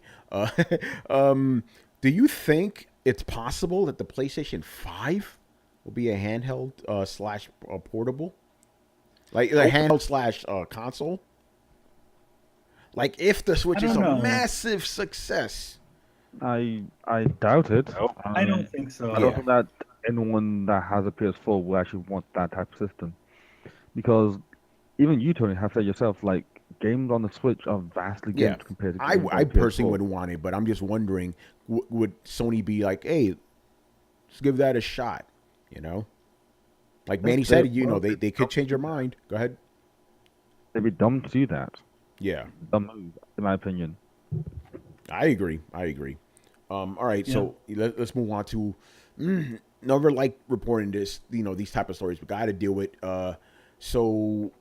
Do you think it's possible that the PlayStation 5 will be a handheld slash portable, like handheld slash console? Like if the Switch is a massive success. I doubt it. I don't think so. I don't think that anyone that has a PS4 will actually want that type of system, because even you, Tony, have said yourself, like, games on the Switch are vastly different compared to games I on personally PS4. wouldn't want it, but I'm just wondering, would Sony be like, hey, let's give that a shot, Like Manny said, they could change their mind. Go ahead. They'd be dumb to do that. Yeah. Dumb move, in my opinion. I agree. All right, so let's move on to never like reporting this, these type of stories. We got to deal with. So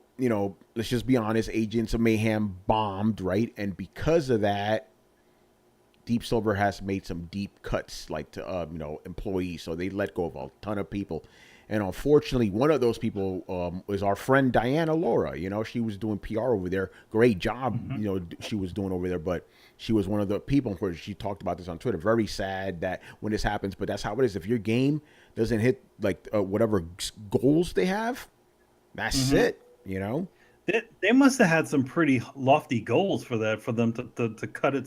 let's just be honest. Agents of Mayhem bombed, right? And because of that, Deep Silver has made some deep cuts, like to employees. So they let go of a ton of people. And unfortunately, one of those people was our friend Diana Laura. You know, she was doing PR over there. Great job, you know, she was doing over there. But she was one of the people. She talked about this on Twitter. Very sad that when this happens, but that's how it is. If your game doesn't hit like whatever goals they have, that's it. You know. They must have had some pretty lofty goals for them to cut it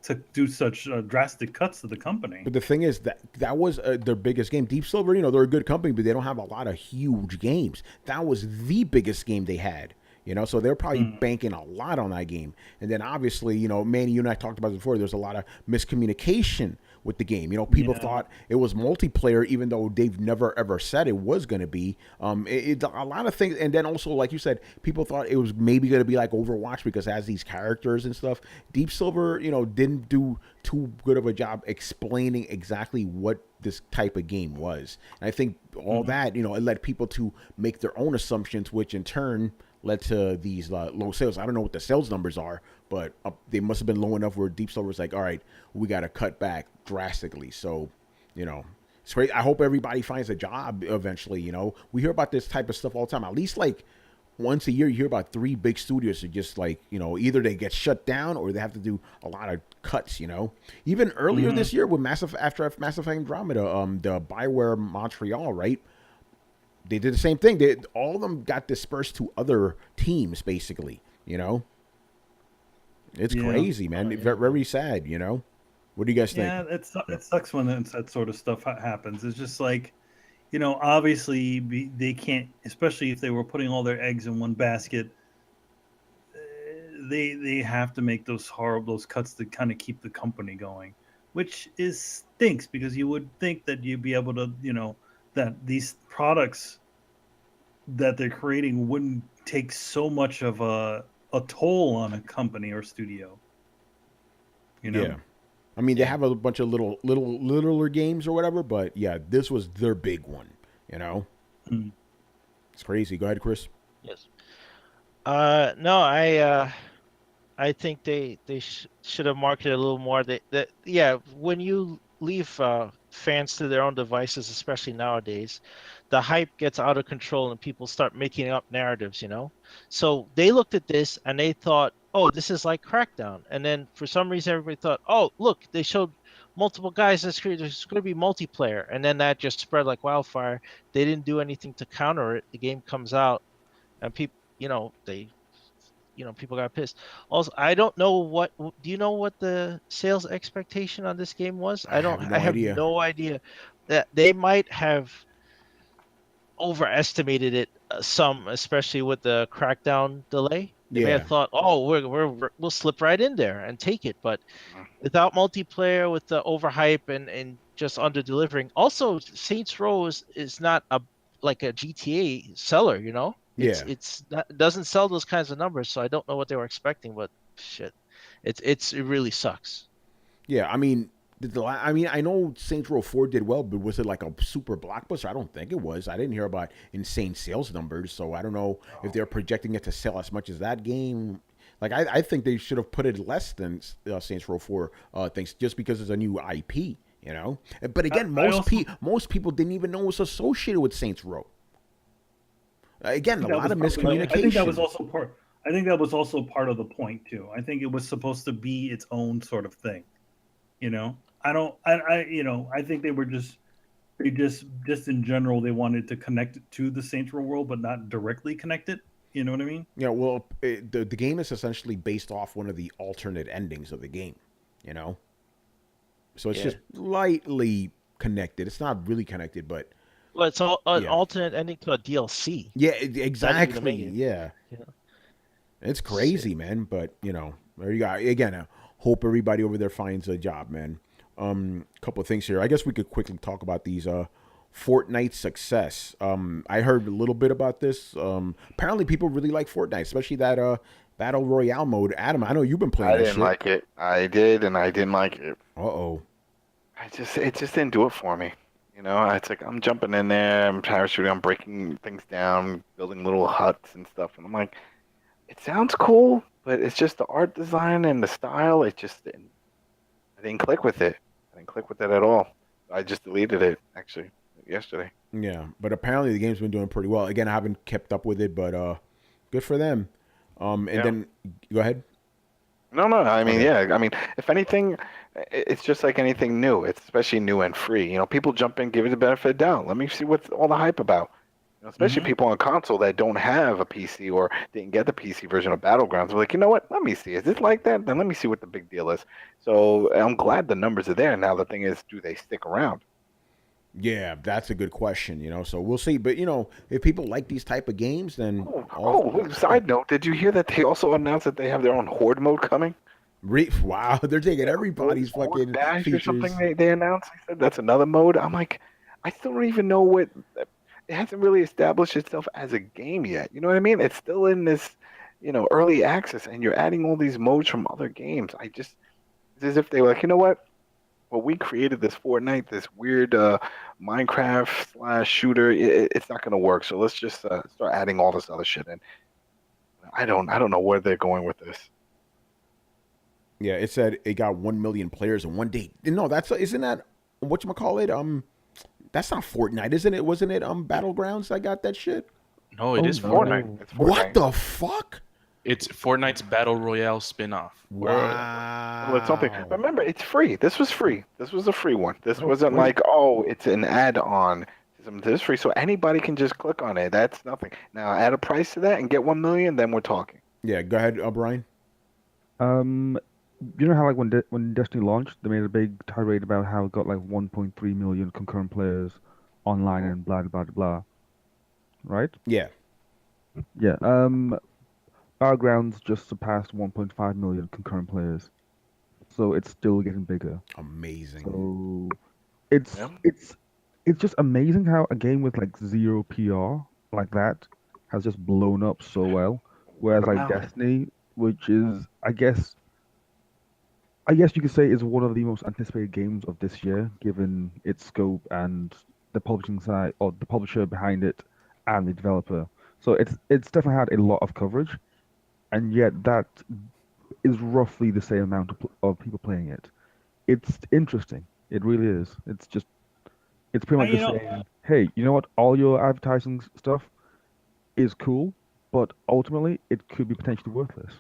to do such drastic cuts to the company. But the thing is that was their biggest game. Deep Silver, you know, they're a good company, but they don't have a lot of huge games. That was the biggest game they had, you know, so they're probably banking a lot on that game. And then obviously, you know, Manny, you and I talked about it before, there's a lot of miscommunication with the game. You know, people thought it was multiplayer, even though they've never ever said it was going to be. It a lot of things, and then also, like you said, people thought it was maybe going to be like Overwatch because it has these characters and stuff. Deep Silver, you know, didn't do too good of a job explaining exactly what this type of game was. And I think all that, you know, it led people to make their own assumptions, which in turn led to these low sales. I don't know what the sales numbers are, but they must have been low enough where Deep Silver was like, all right, we got to cut back drastically. So, you know, it's great. I hope everybody finds a job eventually. You know, we hear about this type of stuff all the time. At least like once a year, you hear about 3 big studios that just like, you know, either they get shut down or they have to do a lot of cuts, you know. Even earlier this year with after Mass Effect Andromeda, the BioWare Montreal, right? They did the same thing. All of them got dispersed to other teams, basically. You know, it's crazy, man. Very sad. You know, what do you guys think? Yeah, it sucks when that sort of stuff happens. It's just like, you know, obviously they can't, especially if they were putting all their eggs in one basket. They have to make those cuts to kind of keep the company going, which stinks because you would think that you'd be able to, you know, that these products that they're creating wouldn't take so much of a toll on a company or studio. You know? Yeah. I mean, they have a bunch of littler games or whatever, but yeah, this was their big one, you know? It's crazy. Go ahead, Chris. Yes. No, I think they should have marketed a little more. When you leave fans to their own devices, especially nowadays, the hype gets out of control and people start making up narratives, you know? So they looked at this and they thought, oh, this is like Crackdown. And then for some reason, everybody thought, oh, look, they showed multiple guys. There's going to be multiplayer. And then that just spread like wildfire. They didn't do anything to counter it. The game comes out and people, people got pissed. Also, I don't know do you know what the sales expectation on this game was? I have no idea. That they might have overestimated it some, especially with the Crackdown delay. They may have thought, oh, we'll slip right in there and take it, but without multiplayer, with the overhype and just under delivering. Also, Saints Row is not like a GTA seller, you know. It doesn't sell those kinds of numbers, so I don't know what they were expecting, but shit, it really sucks. Yeah, I mean, I know Saints Row 4 did well, but was it like a super blockbuster? I don't think it was. I didn't hear about insane sales numbers, so I don't know if they're projecting it to sell as much as that game. Like, I think they should have put it less than Saints Row 4 things, just because it's a new IP, you know. But again, most people didn't even know it was associated with Saints Row. Again, a lot of miscommunication. I think that was also part of the point too. I think it was supposed to be its own sort of thing. You know, I think they just in general, they wanted to connect it to the Saints Row world, but not directly connect it. You know what I mean? Yeah. Well, the game is essentially based off one of the alternate endings of the game. You know, so it's just lightly connected. It's not really connected, but. Well, it's an alternate ending to a DLC. Yeah, exactly. Yeah. It's crazy, man. But, you know, there you go. Again, I hope everybody over there finds a job, man. Couple of things here. I guess we could quickly talk about these Fortnite success. I heard a little bit about this. Apparently, people really like Fortnite, especially that Battle Royale mode. Adam, I know you've been playing that shit. I didn't like it. I did, and I didn't like it. Uh-oh. It just didn't do it for me. You know, it's like I'm jumping in there, I'm parachuting, I'm breaking things down, building little huts and stuff, and I'm like, it sounds cool, but it's just the art design and the style. It just didn't. I didn't click with it. I didn't click with it at all. I just deleted it actually yesterday. Yeah, but apparently the game's been doing pretty well. Again, I haven't kept up with it, but good for them. And then go ahead. No, no. I mean, Okay. yeah. I mean, if anything, it's just like anything new. It's especially new and free. You know, people jump in, give it the benefit of the doubt. Let me see what's all the hype about. You know, especially people on console that don't have a PC or didn't get the PC version of Battlegrounds. They're like, you know what? Let me see. Is it like that? Then let me see what the big deal is. So I'm glad the numbers are there. Now the thing is, do they stick around? Yeah, that's a good question. So we'll see. But if people like these type of games, then Side note, did you hear that they also announced that they have their own Horde mode coming? Wow, they're taking everybody's fucking Dash features. or something they announced. They said that's another mode. I'm like, I still don't even know what. It hasn't really established itself as a game yet. You know what I mean? It's still in this, early access, and you're adding all these modes from other games. It's as if they were like, you know what? Well, we created this Fortnite, this weird Minecraft / shooter. It's not going to work. So let's just start adding all this other shit in. I don't know where they're going with this. Yeah, it said it got 1 million players in one day. No, isn't that whatchamacallit? That's not Fortnite, isn't it? Wasn't it Battlegrounds that got that shit? No, it is Fortnite. It's Fortnite. What the fuck? It's Fortnite's Battle Royale spin-off. Wow. Well, it's something. Remember, it's free. This was free. This was a free one. This wasn't like, it's an add-on. This is free, so anybody can just click on it. That's nothing. Now, add a price to that and get 1 million, then we're talking. Yeah, go ahead, Brian. You know how like when Destiny launched, they made a big tirade about how it got like 1.3 million concurrent players online and blah blah blah blah. Right? Yeah. Yeah. Battlegrounds just surpassed 1.5 million concurrent players, so it's still getting bigger. Amazing. So it's just amazing how a game with like zero PR like that has just blown up so well. Whereas like Destiny, which is I guess you could say is one of the most anticipated games of this year, given its scope and the publishing side or the publisher behind it and the developer. So it's definitely had a lot of coverage, and yet that is roughly the same amount of people playing it. It's interesting. It really is. It's pretty much just saying, hey, you know what? All your advertising stuff is cool, but ultimately it could be potentially worthless.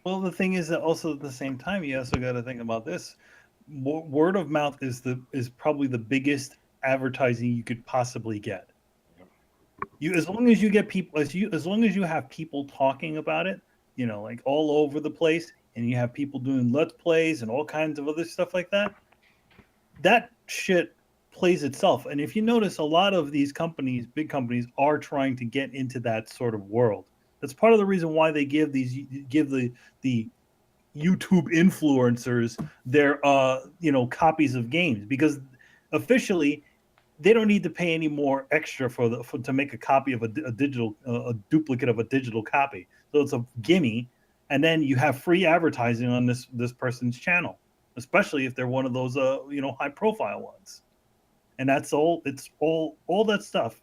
Well, the thing is that also at the same time, you also got to think about this. Word of mouth is probably the biggest advertising you could possibly get. As long as you get people, as long as you have people talking about it, like all over the place, and you have people doing let's plays and all kinds of other stuff like that, that shit plays itself. And if you notice, a lot of these companies, big companies, are trying to get into that sort of world. That's part of the reason why they give the YouTube influencers their copies of games, because officially they don't need to pay any more extra to make a copy of a digital a duplicate of a digital copy. So it's a gimme, and then you have free advertising on this person's channel, especially if they're one of those high profile ones. And that's all. It's all that stuff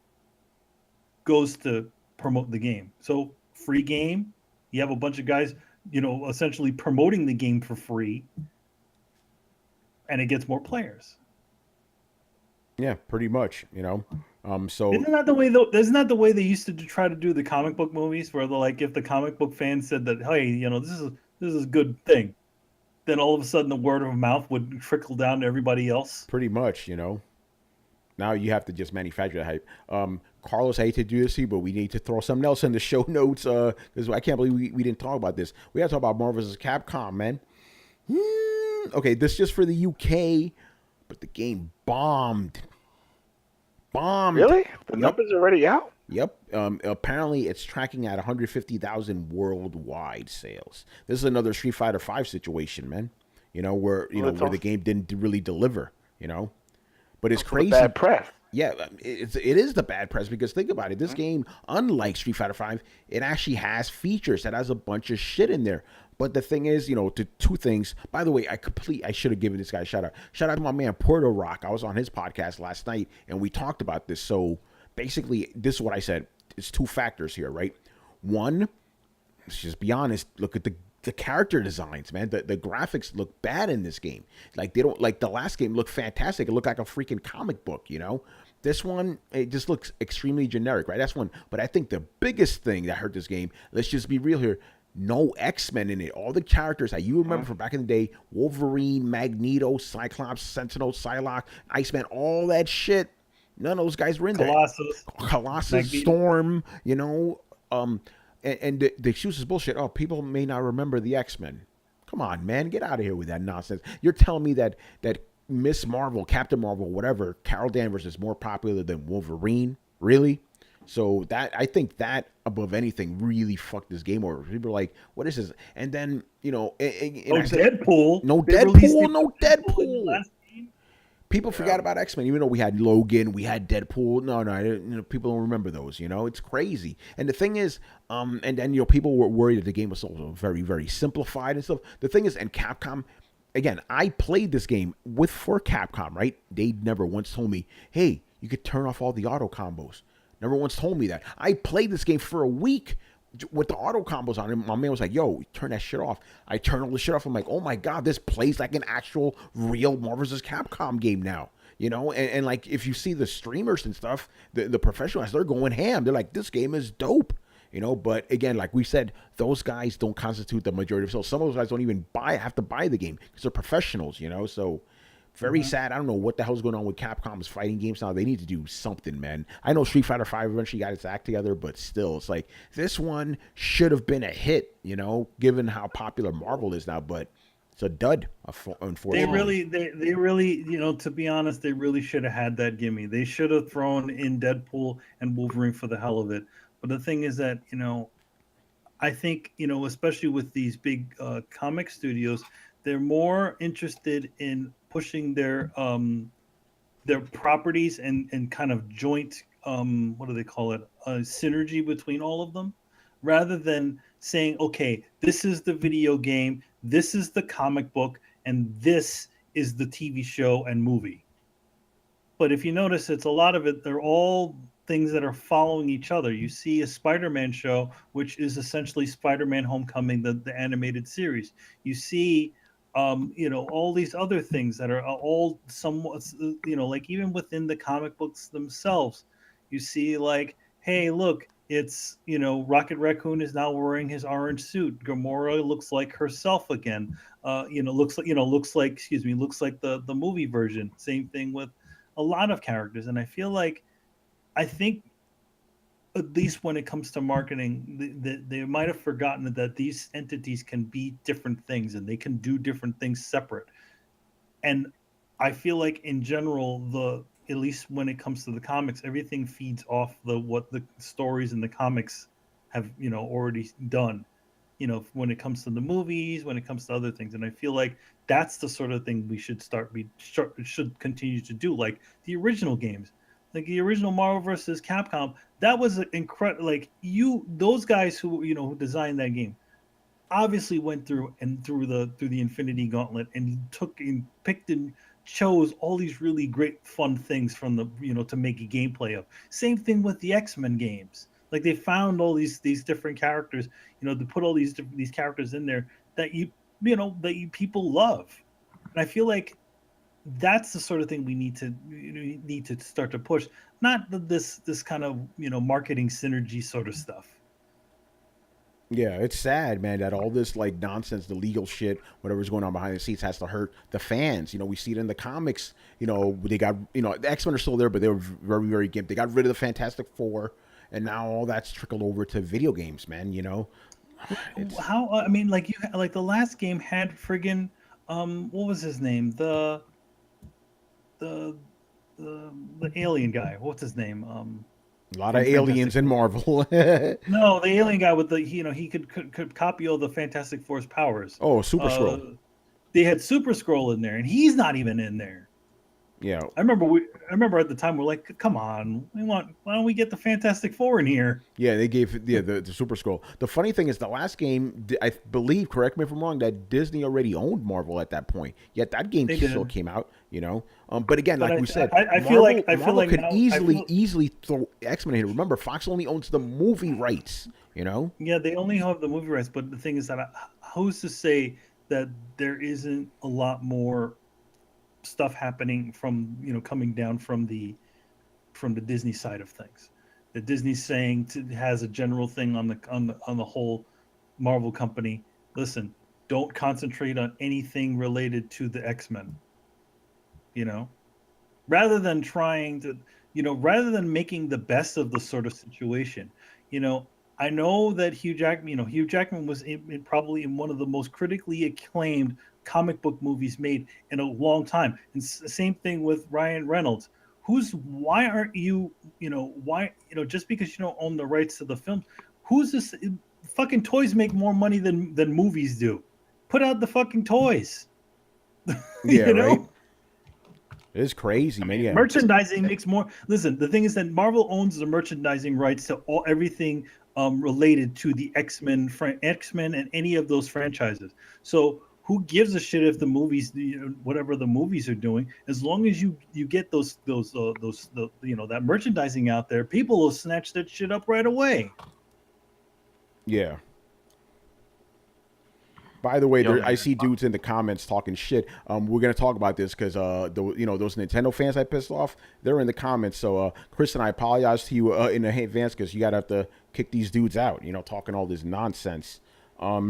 goes to promote the game. So free game, you have a bunch of guys, essentially promoting the game for free, and it gets more players. Yeah, pretty much. So isn't that the way though? Isn't that the way they used to try to do the comic book movies, where they're like, if the comic book fans said that, hey, this is a good thing, then all of a sudden the word of mouth would trickle down to everybody else. Pretty much, Now you have to just manufacture the hype. Carlos, I hate to do this to you, but we need to throw something else in the show notes because I can't believe we didn't talk about this. We got to talk about Marvel vs. Capcom, man. Okay, this is just for the UK, but the game bombed. Really? The numbers are already out? Yep. Apparently, it's tracking at 150,000 worldwide sales. This is another Street Fighter V situation, man. Where where the game didn't really deliver. But it's crazy. Bad press. Yeah, it is the bad press because think about it. This game, unlike Street Fighter V, it actually has features that has a bunch of shit in there. But the thing is, to two things. By the way, I should have given this guy a shout out. Shout out to my man Puerto Rock. I was on his podcast last night and we talked about this. So basically, this is what I said. It's two factors here, right? One, let's just be honest. Look at the character designs, man. The graphics look bad in this game. Like they don't like the last game looked fantastic. It looked like a freaking comic book, This one, it just looks extremely generic, right? That's one. But I think the biggest thing that hurt this game, let's just be real here, no X-Men in it. All the characters that you remember from back in the day, Wolverine, Magneto, Cyclops, Sentinel, Psylocke, Iceman, all that shit, none of those guys were in there. Colossus, Magneto. Storm, you know, and the excuse is bullshit. Oh, people may not remember the X-Men. Come on, man, get out of here with that nonsense. You're telling me that Miss Marvel, Captain Marvel, whatever, Carol Danvers is more popular than Wolverine? Really? So that, I think that above anything really fucked this game over. People are like, what is this? And then, you know, Deadpool. No Deadpool, no Deadpool. People forgot about X-Men, even though we had Logan, we had Deadpool. No, people don't remember those. You know, it's crazy. And the thing is, and then, you know, people were worried that the game was also very, very simplified and stuff. The thing is, and Capcom, again, I played this game for Capcom, right? They never once told me, hey, you could turn off all the auto combos. Never once told me that. I played this game for a week with the auto combos on it. My man was like, yo, turn that shit off. I turn all the shit off. I'm like, oh my God, this plays like an actual real Marvel vs. Capcom game now. You know, and like, if you see the streamers and stuff, the professionals, they're going ham. They're like, this game is dope. You know, but again, like we said, those guys don't constitute the majority of sales. Some of those guys don't even have to buy the game because they're professionals, you know, so very sad. I don't know what the hell's going on with Capcom's fighting games now. They need to do something, man. I know Street Fighter V eventually got its act together, but still, it's like, this one should have been a hit, you know, given how popular Marvel is now, but it's a dud, unfortunately. They really, you know, to be honest, they really should have had that gimme. They should have thrown in Deadpool and Wolverine for the hell of it. But the thing is that, you know, I think, you know, especially with these big comic studios, they're more interested in pushing their properties and kind of joint, what do they call it, synergy between all of them, rather than saying, okay, this is the video game, this is the comic book, and this is the TV show and movie. But if you notice, it's a lot of it, they're all things that are following each other. You see a Spider-Man show, which is essentially Spider-Man Homecoming, the animated series. You see, you know, all these other things that are all somewhat, you know, like even within the comic books themselves, you see like, hey, look, it's, you know, Rocket Raccoon is now wearing his orange suit. Gamora looks like herself again. You know, looks like the movie version. Same thing with a lot of characters. And I think, at least when it comes to marketing, they might have forgotten that these entities can be different things and they can do different things separate. And I feel like in general, at least when it comes to the comics, everything feeds off what the stories in the comics have, you know, already done. You know, when it comes to the movies, when it comes to other things, and I feel like that's the sort of thing we should should continue to do, like the original games. Like the original Marvel vs. Capcom, that was incredible. Like those guys who designed that game, obviously went through the Infinity Gauntlet and picked and chose all these really great fun things from to make a gameplay of. Same thing with the X-Men games. Like they found all these different characters, to put all these characters in there that people love, and I feel like that's the sort of thing we need to start to push, not this kind of marketing synergy sort of stuff. Yeah, it's sad, man, that all this like nonsense, the legal shit, whatever's going on behind the scenes has to hurt the fans. We see it in the comics. They got the X-Men are still there, but they were very, very gimped. They got rid of the Fantastic Four, and now all that's trickled over to video games, man. How like the last game had friggin' what was his name? The alien guy. What's his name? A lot of aliens in Marvel. No, the alien guy with he could copy all the Fantastic Four's powers. Oh, Super Skrull. They had Super Skrull in there, and he's not even in there. Yeah, I remember at the time we're like, come on, why don't we get the Fantastic Four in here? Yeah, they gave the Super Skrull. The funny thing is, the last game, I believe, correct me if I'm wrong, that Disney already owned Marvel at that point. Yet that game still came out, But again, like we said, I feel like Marvel could easily throw X-Men in here. Remember, Fox only owns the movie rights. Yeah, they only have the movie rights. But the thing is that who's to say that there isn't a lot more stuff happening from coming down from from the Disney side of things. That Disney's saying has a general thing on the whole Marvel company. Listen, don't concentrate on anything related to the X-Men. You know, rather than trying to, rather than making the best of the sort of situation. I know that Hugh Jackman was probably in one of the most critically acclaimed comic book movies made in a long time. And same thing with Ryan Reynolds. Why aren't you, just because you don't own the rights to the film, who's this? Fucking toys make more money than movies do. Put out the fucking toys. Yeah, right. It's crazy, man. Yeah. Merchandising makes more. Listen, the thing is that Marvel owns the merchandising rights to everything related to the X-Men and any of those franchises. So who gives a shit if the movies, whatever the movies are doing, as long as you get that merchandising out there, people will snatch that shit up right away. Yeah. By the way, I see dudes in the comments talking shit. We're gonna talk about this because those Nintendo fans I pissed off, they're in the comments. So Chris and I apologize to you in advance because you gotta have to kick these dudes out. Talking all this nonsense. All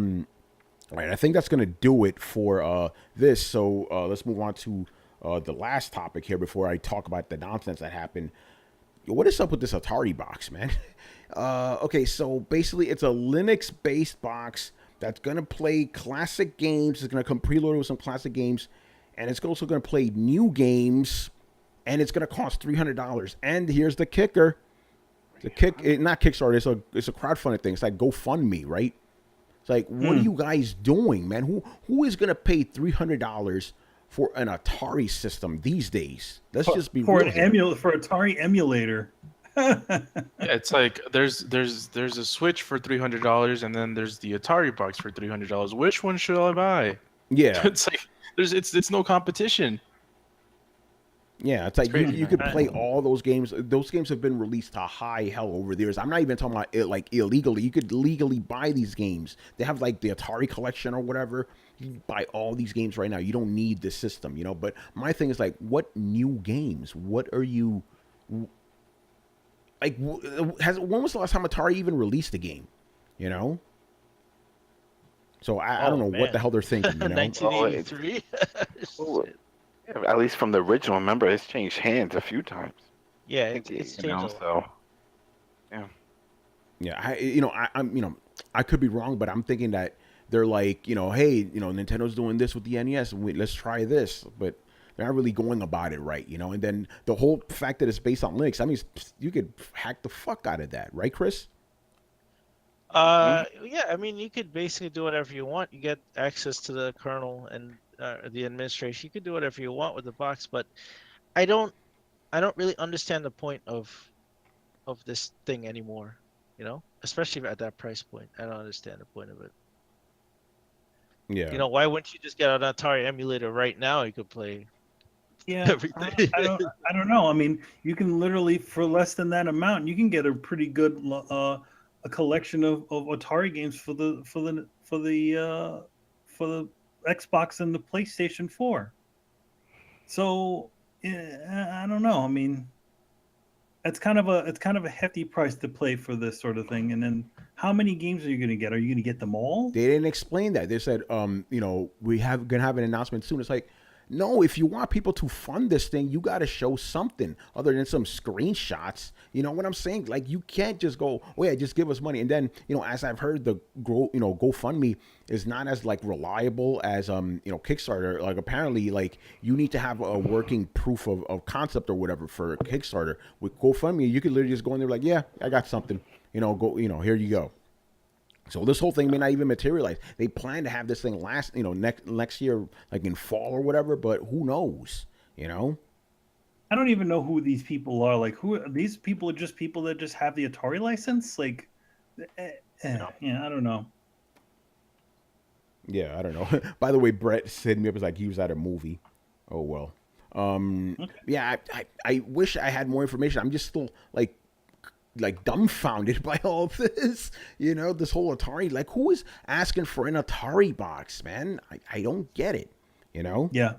right, I think that's gonna do it for this. So let's move on to the last topic here before I talk about the nonsense that happened. What is up with this Ataribox, man? Okay, so basically it's a Linux-based box that's going to play classic games. It's going to come preloaded with some classic games. And it's also going to play new games. And it's going to cost $300. And here's the kicker. Not Kickstarter. It's a crowdfunding thing. It's like GoFundMe, right? It's like, what are you guys doing, man? Who is going to pay $300 for an Atari system these days? Let's just be for real. For Atari emulator. Yeah, it's like there's a Switch for $300 and then there's the Ataribox for $300. Which one should I buy? Yeah, It's like it's no competition. Yeah, it's like you could play all those games. Those games have been released to high hell over the years. I'm not even talking about it like illegally. You could legally buy these games. They have like the Atari collection or whatever. You can buy all these games right now. You don't need the system, But my thing is like, what new games? What are you like? When was the last time Atari even released a game? So I don't know what the hell they're thinking. 1983. Yeah, at least from the original. Remember, it's changed hands a few times. Yeah, it's changed a lot. So yeah. Yeah, I could be wrong, but I'm thinking that they're like, hey, Nintendo's doing this with the NES, let's try this, but they're not really going about it right, And then the whole fact that it's based on Linux, I mean, you could hack the fuck out of that, right, Chris? Yeah, I mean, you could basically do whatever you want. You get access to the kernel and the administration. You could do whatever you want with the box, but I don't really understand the point of this thing anymore. Especially at that price point. I don't understand the point of it. Yeah. Why wouldn't you just get an Atari emulator right now? You could play. Yeah, everything. I don't know. I mean, you can literally for less than that amount, you can get a pretty good a collection of Atari games for the Xbox and the PlayStation 4. So I don't know. I mean, it's kind of a hefty price to play for this sort of thing. And then how many games are you going to get? Are you going to get them all? They didn't explain that. They said, we gonna have an announcement soon. It's like, no, if you want people to fund this thing, you got to show something other than some screenshots. You know what I'm saying? Like, you can't just go, oh yeah, just give us money. And then, as I've heard, the GoFundMe is not as like reliable as Kickstarter. Like, apparently, like, you need to have a working proof of concept or whatever for Kickstarter. With GoFundMe, you could literally just go in there like, yeah, I got something. Here you go. So this whole thing may not even materialize. They plan to have this thing last, next year, like in fall or whatever. But who knows? I don't even know who these people are. Like, who these people are? Just people that just have the Atari license. Like, yeah, I don't know. Yeah, I don't know. By the way, Brett said me up as like he was at a movie. Oh well. Okay. Yeah, I wish I had more information. I'm just still like dumbfounded by all this, this whole Atari. Like, who is asking for an Atari box, man? I don't get it, Yeah,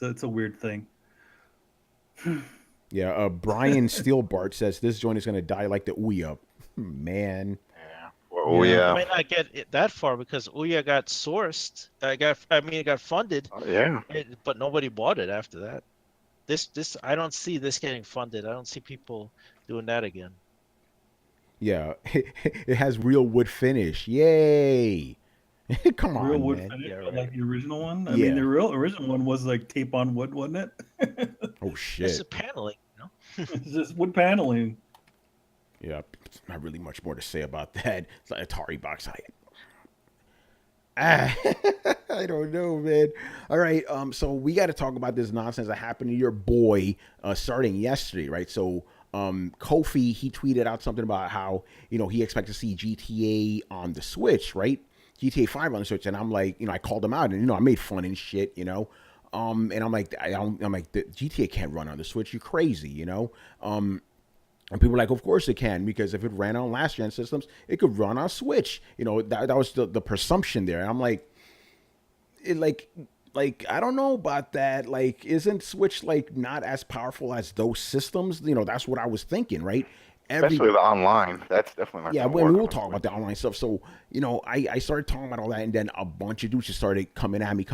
it's a weird thing. Yeah, Brian Steelbart says this joint is gonna die like the Ouya. Man. Yeah. Oh Yeah. yeah. It might not get it that far because Ouya got sourced. It got funded, Oh, yeah. but nobody bought it after that. This I don't see this getting funded. I don't see people doing that again. Yeah, it has real wood finish. Yay! Come Real on, wood man. finish, Yeah, but right. like the original one. I Yeah. mean, the original one was like tape on wood, wasn't it? Oh This shit. is paneling, you know? It's just wood paneling. Yeah, not really much more to say about that. It's like Ataribox. I don't know, man. All right, so we got to talk about this nonsense that happened to your boy starting yesterday, right? So, Kofi, he tweeted out something about how, he expects to see GTA on the Switch, right? GTA 5 on the Switch, and I'm like, I called him out, and I made fun and shit, and I'm like, the GTA can't run on the Switch. You crazy, and people were like, of course it can, because if it ran on last gen systems, it could run on Switch. That was the presumption there. And I'm like, I don't know about that. Like, isn't Switch like not as powerful as those systems? That's what I was thinking, right? Especially the online. That's definitely not. Yeah, gonna when work we'll on talk Switch. about the online stuff. So, I started talking about all that, and then a bunch of dudes just started coming at me.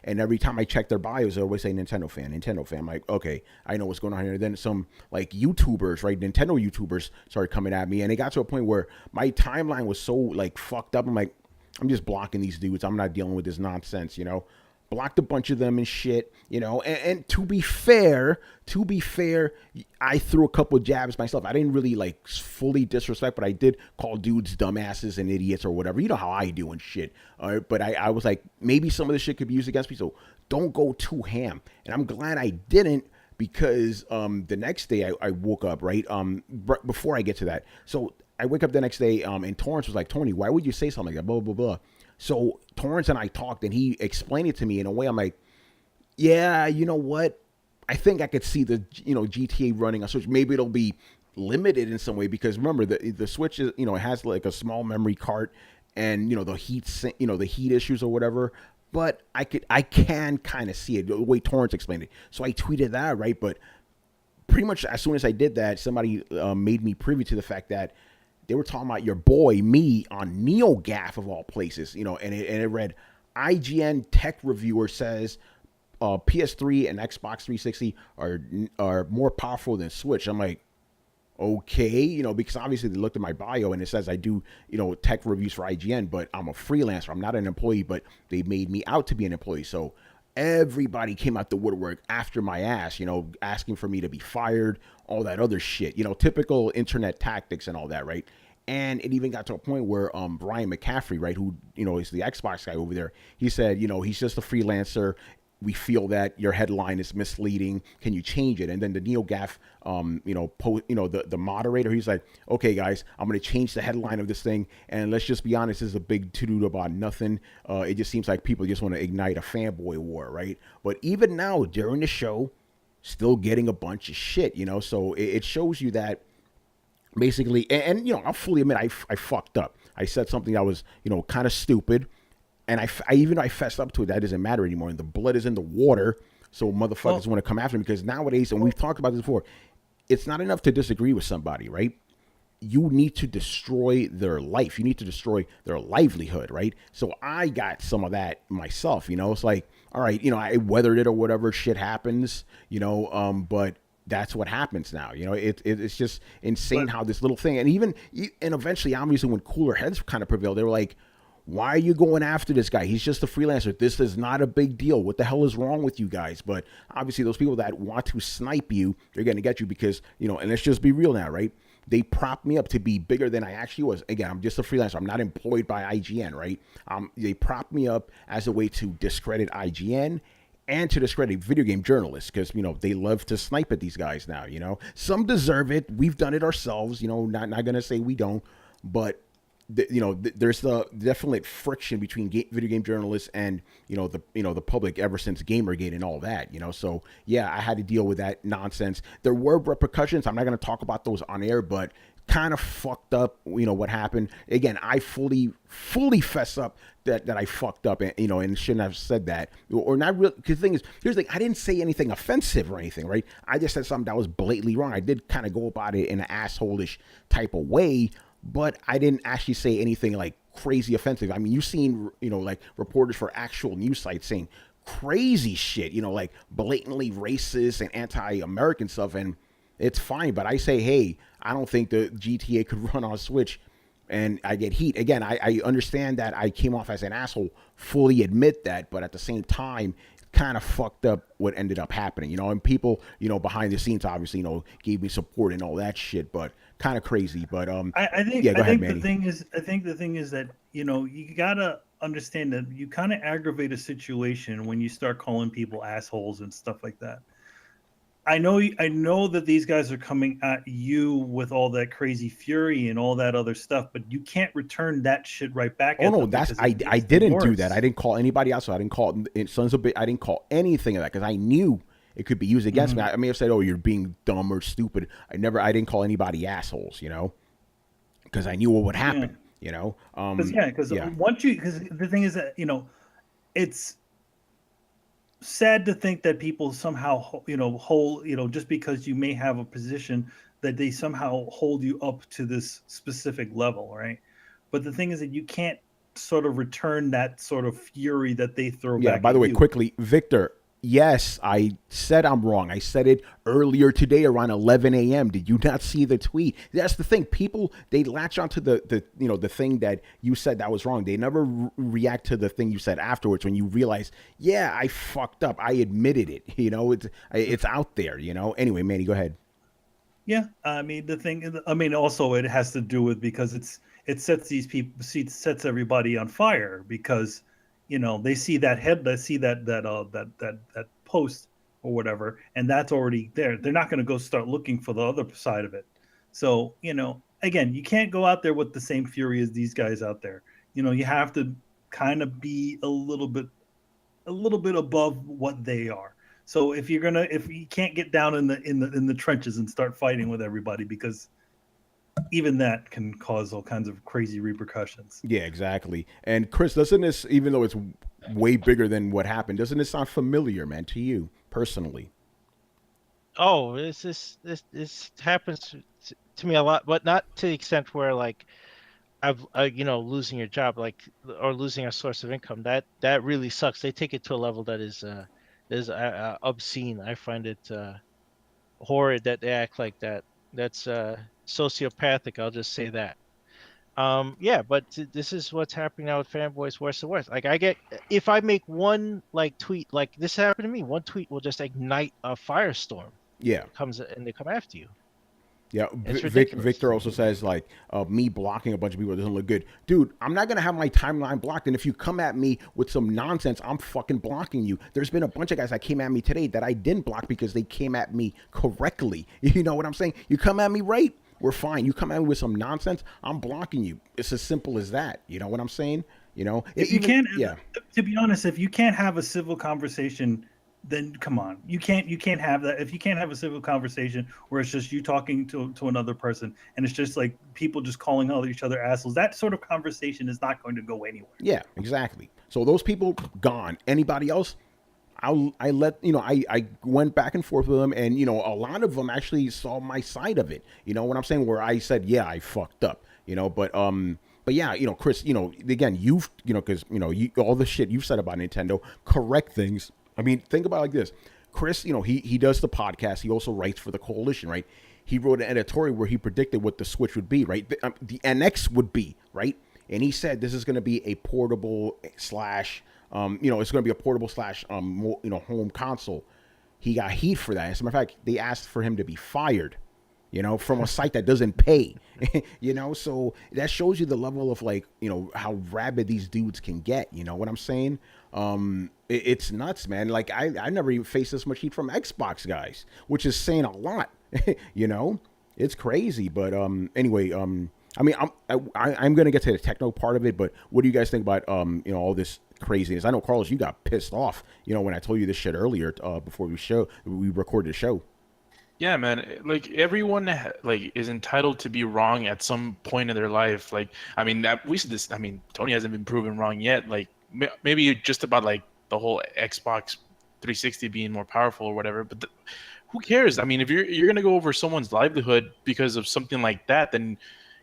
And every time I check their bios, they always say Nintendo fan. I'm like, okay, I know what's going on here. Then some like YouTubers, right? Nintendo YouTubers started coming at me, and it got to a point where my timeline was so like fucked up. I'm like, I'm just blocking these dudes. I'm not dealing with this nonsense, Blocked a bunch of them and shit, and to be fair, I threw a couple of jabs myself. I didn't really like fully disrespect, but I did call dudes dumbasses and idiots or whatever. You know how I do and shit. All right, but I was like, maybe some of this shit could be used against me, so don't go too ham. And I'm glad I didn't, because the next day I woke up, right? Before I get to that, so I wake up the next day, and Torrance was like, Tony, why would you say something like that? Blah blah blah. So Torrance and I talked, and he explained it to me in a way. I'm like, yeah, you know what? I think I could see the GTA running on Switch. Maybe it'll be limited in some way, because remember the Switch is it has like a small memory card, and the heat issues or whatever. But I can kind of see it the way Torrance explained it. So I tweeted that, right? But pretty much as soon as I did that, somebody made me privy to the fact that they were talking about your boy, me, on NeoGAF of all places, and it read, IGN tech reviewer says PS3 and Xbox 360 are more powerful than Switch. I'm like, okay, because obviously they looked at my bio and it says I do, tech reviews for IGN, but I'm a freelancer. I'm not an employee, but they made me out to be an employee. So everybody came out the woodwork after my ass, asking for me to be fired, all that other shit, typical internet tactics and all that, right? And it even got to a point where Brian McCaffrey, right, who, is the Xbox guy over there, he said, he's just a freelancer. We feel that your headline is misleading. Can you change it? And then the NeoGAF, the moderator, he's like, okay, guys, I'm going to change the headline of this thing. And let's just be honest, this is a big to-do about nothing. It just seems like people just want to ignite a fanboy war, right? But even now, during the show, still getting a bunch of shit, So it shows you that basically, and I'll fully admit, I fucked up. I said something that was, kind of stupid. And I fessed up to it. That doesn't matter anymore. And the blood is in the water. So motherfuckers want to come after me, because nowadays, and we've talked about this before, it's not enough to disagree with somebody, right? You need to destroy their life. You need to destroy their livelihood, right? So I got some of that myself, It's like, all right, I weathered it or whatever, shit happens, but that's what happens now. It's just insane how this little thing, and eventually, obviously, when cooler heads kind of prevailed, they were like, why are you going after this guy? He's just a freelancer. This is not a big deal. What the hell is wrong with you guys? But obviously, those people that want to snipe you, they're going to get you because, and let's just be real now, right? They propped me up to be bigger than I actually was. Again, I'm just a freelancer. I'm not employed by IGN, right? They propped me up as a way to discredit IGN and to discredit video game journalists, because, they love to snipe at these guys now, Some deserve it. We've done it ourselves, not going to say we don't, but there's the definite friction between video game journalists and the public ever since Gamergate and all that. So yeah, I had to deal with that nonsense. There were repercussions. I'm not going to talk about those on air, but kind of fucked up, what happened. Again, I fully fess up that I fucked up, and and shouldn't have said that, or not really. Because the thing is, here's the thing: I didn't say anything offensive or anything, right? I just said something that was blatantly wrong. I did kind of go about it in an asshole-ish type of way, but I didn't actually say anything like crazy offensive. I mean, you've seen, like reporters for actual news sites saying crazy shit, like blatantly racist and anti-American stuff, and it's fine. But I say, hey, I don't think the GTA could run on Switch, and I get heat. Again, I understand that I came off as an asshole, fully admit that, but at the same time, kind of fucked up what ended up happening, and people, behind the scenes, obviously, gave me support and all that shit, but kind of crazy. But I think, yeah, go ahead, the thing is that, you gotta understand that you kind of aggravate a situation when you start calling people assholes and stuff like that. I know that these guys are coming at you with all that crazy fury and all that other stuff, but you can't return that shit right back. Oh no, I didn't do that. I didn't call anybody else. So I didn't call sons of bitch. I didn't call anything of that because I knew it could be used against me. I may have said, "Oh, you're being dumb or stupid." I didn't call anybody assholes, because I knew what would happen. Because the thing is that it's sad to think that people somehow hold just because you may have a position that they somehow hold you up to this specific level, right? But the thing is that you can't sort of return that sort of fury that they throw back. Yeah, by the way, quickly, Victor, yes, I said I'm wrong. I said it earlier today around 11 a.m. Did you not see the tweet? That's the thing. People, they latch onto the the thing that you said that was wrong. They never react to the thing you said afterwards when you realize, yeah, I fucked up. I admitted it. It's out there, Anyway, Manny, go ahead. Yeah, I mean, also it has to do with because it sets everybody on fire because they see that that post or whatever, and that's already there. They're not going to go start looking for the other side of it. So, again, you can't go out there with the same fury as these guys out there. You have to kind of be a little bit above what they are. So if you can't get down in the trenches and start fighting with everybody, because even that can cause all kinds of crazy repercussions. Yeah, exactly. And Chris, doesn't this, even though it's way bigger than what happened, doesn't it sound familiar, man, to you personally? Oh, this happens to me a lot, but not to the extent where like I've losing your job or losing a source of income. That really sucks. They take it to a level that is obscene. I find it horrid that they act like that. That's sociopathic. I'll just say that. Yeah, but this is what's happening now with fanboys worse and worse. Like if I make one tweet like this happened to me, one tweet will just ignite a firestorm. Yeah, they come after you. Yeah, Victor also says me blocking a bunch of people doesn't look good. Dude, I'm not going to have my timeline blocked. And if you come at me with some nonsense, I'm fucking blocking you. There's been a bunch of guys that came at me today that I didn't block because they came at me correctly. You know what I'm saying? You come at me right, we're fine. You come at me with some nonsense, I'm blocking you. It's as simple as that. You know what I'm saying? If you can't, to be honest, if you can't have a civil conversation, then come on, you can't have that. If you can't have a civil conversation where it's just you talking to another person and it's just like people just calling each other assholes, that sort of conversation is not going to go anywhere. Yeah, exactly. So those people gone. Anybody else? I went back and forth with them, and a lot of them actually saw my side of it. You know what I'm saying? Where I said, yeah, I fucked up. But yeah, Chris, again, because all the shit you've said about Nintendo, correct things. I mean, think about it like this. Chris, he does the podcast. He also writes for the Coalition, right? He wrote an editorial where he predicted what the Switch would be, right? The NX would be, right? And he said this is going to be a portable slash, it's going to be a portable slash, home console. He got heat for that. As a matter of fact, they asked for him to be fired, from a site that doesn't pay, so that shows you the level of how rabid these dudes can get. You know what I'm saying? It's nuts, man. Like I never even faced this much heat from Xbox guys, which is saying a lot. It's crazy. But anyway, I mean, I'm gonna get to the techno part of it. But what do you guys think about all this craziness? I know, Carlos, you got pissed off, when I told you this shit earlier before we recorded the show. Yeah, man. Like everyone, like is entitled to be wrong at some point in their life. Like, I mean, we said this. I mean, Tony hasn't been proven wrong yet. Like, maybe just about like the whole Xbox 360 being more powerful or whatever. But who cares? I mean, if you're gonna go over someone's livelihood because of something like that, then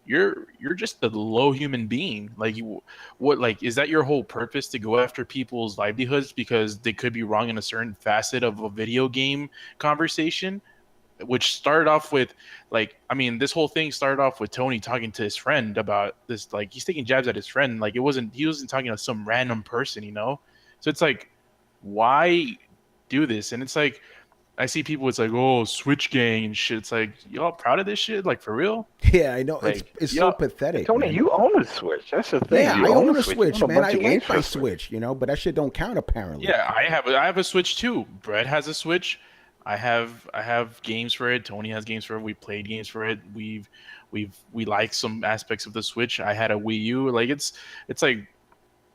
you're just a low human being. Like, what like is that your whole purpose to go after people's livelihoods because they could be wrong in a certain facet of a video game conversation? Which started off with like, I mean, this whole thing started off with Tony talking to his friend about this. Like, he's taking jabs at his friend. Like, he wasn't talking to some random person, you know. So it's like, why do this? And it's like, I see people, it's like, oh, Switch gang and shit. It's like, y'all proud of this shit? Like, for real? Yeah, I know. Like, It's so pathetic. Tony, man. you own a Switch. That's the thing. Yeah, You I own a You Switch, own a man. bunch I of games like for my a Switch, you know, but that shit don't count apparently. yeah, I have a Switch too. Brett has a Switch. I have games for it. Tony has games for it. We played games for it. We like some aspects of the Switch. I had a Wii U. Like, it's like,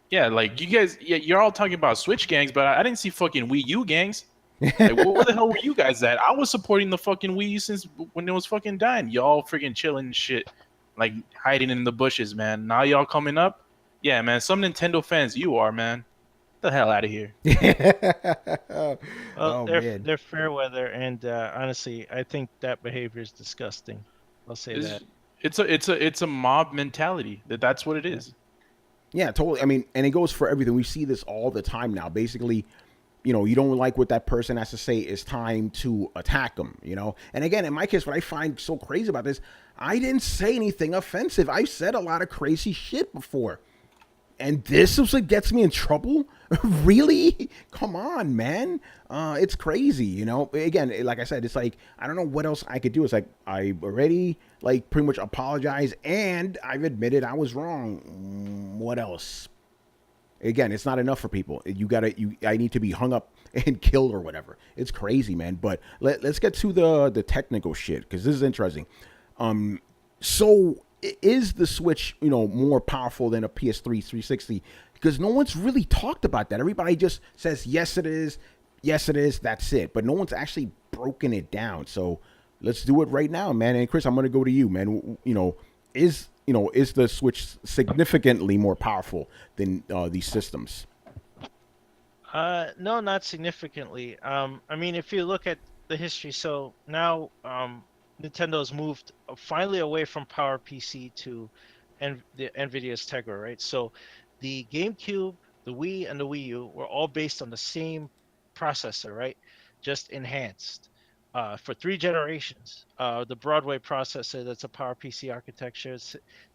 yeah, like you guys, yeah, you're all talking about Switch gangs, but I didn't see fucking Wii U gangs. Like, where the hell were you guys at? I was supporting the fucking Wii U since when it was fucking dying. Y'all freaking chilling and shit, like hiding in the bushes, man. Now y'all coming up, yeah, man. Some Nintendo fans, you are, man. Get the hell out of here. Well, Oh man. they're fair weather, and honestly, I think that behavior is disgusting. I'll say that. It's a mob mentality. That's what it is. Yeah, totally. I mean, and it goes for everything. We see this all the time now. Basically, you know, you don't like what that person has to say, it's time to attack them, you know? And again, in my case, what I find so crazy about this, I didn't say anything offensive. I've said a lot of crazy shit before. And this is what gets me in trouble? Really? Come on, man. It's crazy, you know? Again, like I said, it's like, I don't know what else I could do. It's like, I already, like, pretty much apologized, and I've admitted I was wrong. What else? Again, it's not enough for people. I need to be hung up and killed or whatever. It's crazy, man. But let's get to the technical shit, because this is interesting. So is the Switch, you know, more powerful than a PS3 360? Because no one's really talked about that. Everybody just says, yes, it is. Yes, it is. That's it. But no one's actually broken it down. So let's do it right now, man. And Chris, I'm going to go to you, man. Is the Switch significantly more powerful than these systems? No, not significantly. I mean, if you look at the history, so now Nintendo's moved finally away from PowerPC to the NVIDIA's Tegra, right? So the GameCube, the Wii, and the Wii U were all based on the same processor, right? Just enhanced for 3 generations. The Broadway processor, that's a PowerPC architecture,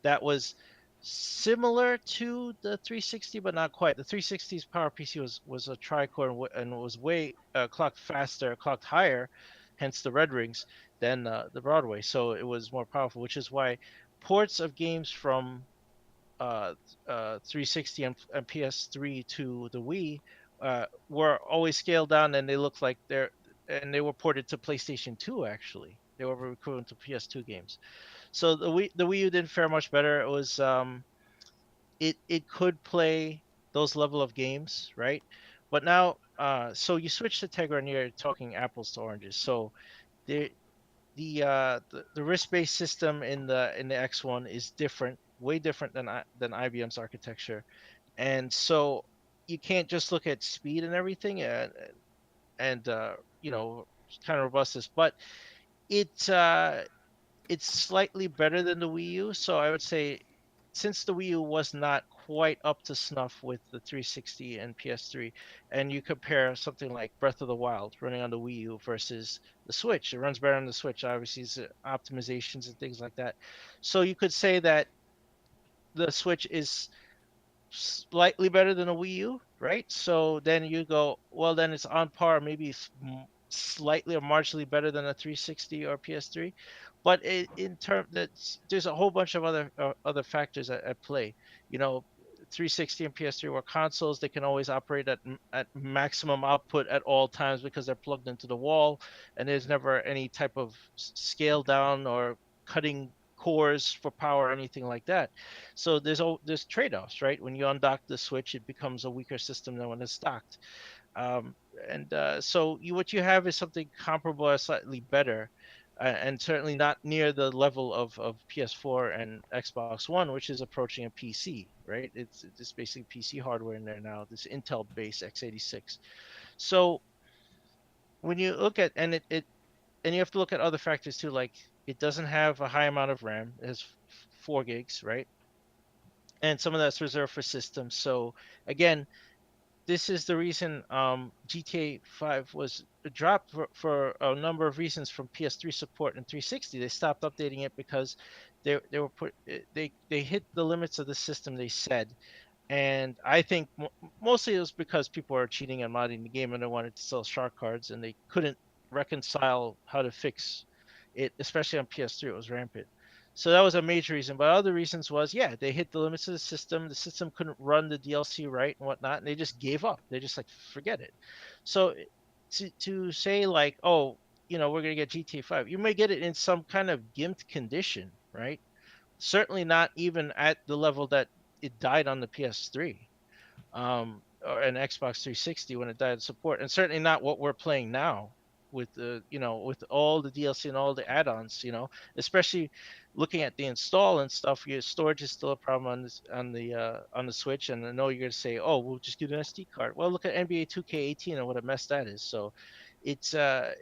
that was similar to the 360, but not quite. The 360's PowerPC was a tri-core and was way clocked faster, clocked higher, hence the red rings, than the Broadway. So it was more powerful, which is why ports of games from 360 and PS3 to the Wii were always scaled down, and they looked like they were ported to PlayStation 2. Actually, they were equivalent to PS2 games. So the Wii U didn't fare much better. It was it could play those level of games, right? But now, so you switch to Tegra, and you're talking apples to oranges. So the the RISC-based system in the X1 is different, way different than IBM's architecture, and so you can't just look at speed and everything and kind of robustness, but it it's slightly better than the Wii U. So I would say, since the Wii U was not quite up to snuff with the 360 and PS3, and you compare something like Breath of the Wild running on the Wii U versus the Switch, it runs better on the Switch. Obviously, it's optimizations and things like that. So you could say that the Switch is slightly better than a Wii U, right? So then you go, well, then it's on par, maybe slightly or marginally better than a 360 or PS3. But in terms that there's a whole bunch of other factors at play. 360 and PS3 were consoles. They can always operate at maximum output at all times because they're plugged into the wall, and there's never any type of scale down or cutting cores for power or anything like that. So there's trade-offs, right? When you undock the Switch, it becomes a weaker system than when it's docked. So what you have is something comparable or slightly better, and certainly not near the level of PS4 and Xbox One, which is approaching a PC, right? It's basically PC hardware in there now. This Intel-based x86. So when you look at and you have to look at other factors too, like it doesn't have a high amount of RAM. It has 4 gigs, right? And some of that's reserved for systems. So again, this is the reason GTA 5 was dropped for a number of reasons from PS3 support and 360. They stopped updating it because they were they hit the limits of the system, they said. And I think mostly it was because people are cheating and modding the game and they wanted to sell shark cards and they couldn't reconcile how to fix it, especially on PS3. It was rampant. So that was a major reason. But other reasons was, yeah, they hit the limits of the system. The system couldn't run the DLC right and whatnot, and they just gave up. They just like forget it. So to say like, oh, we're gonna get GTA 5, you may get it in some kind of gimped condition, right? Certainly not even at the level that it died on the PS3 or an Xbox 360 when it died of support, and certainly not what we're playing now with the with all the DLC and all the add-ons. Especially looking at the install and stuff. Your storage is still a problem on the Switch, and I know you're gonna say, oh, we'll just get an SD card. Well, look at NBA 2K18 and what a mess that is. So it's there's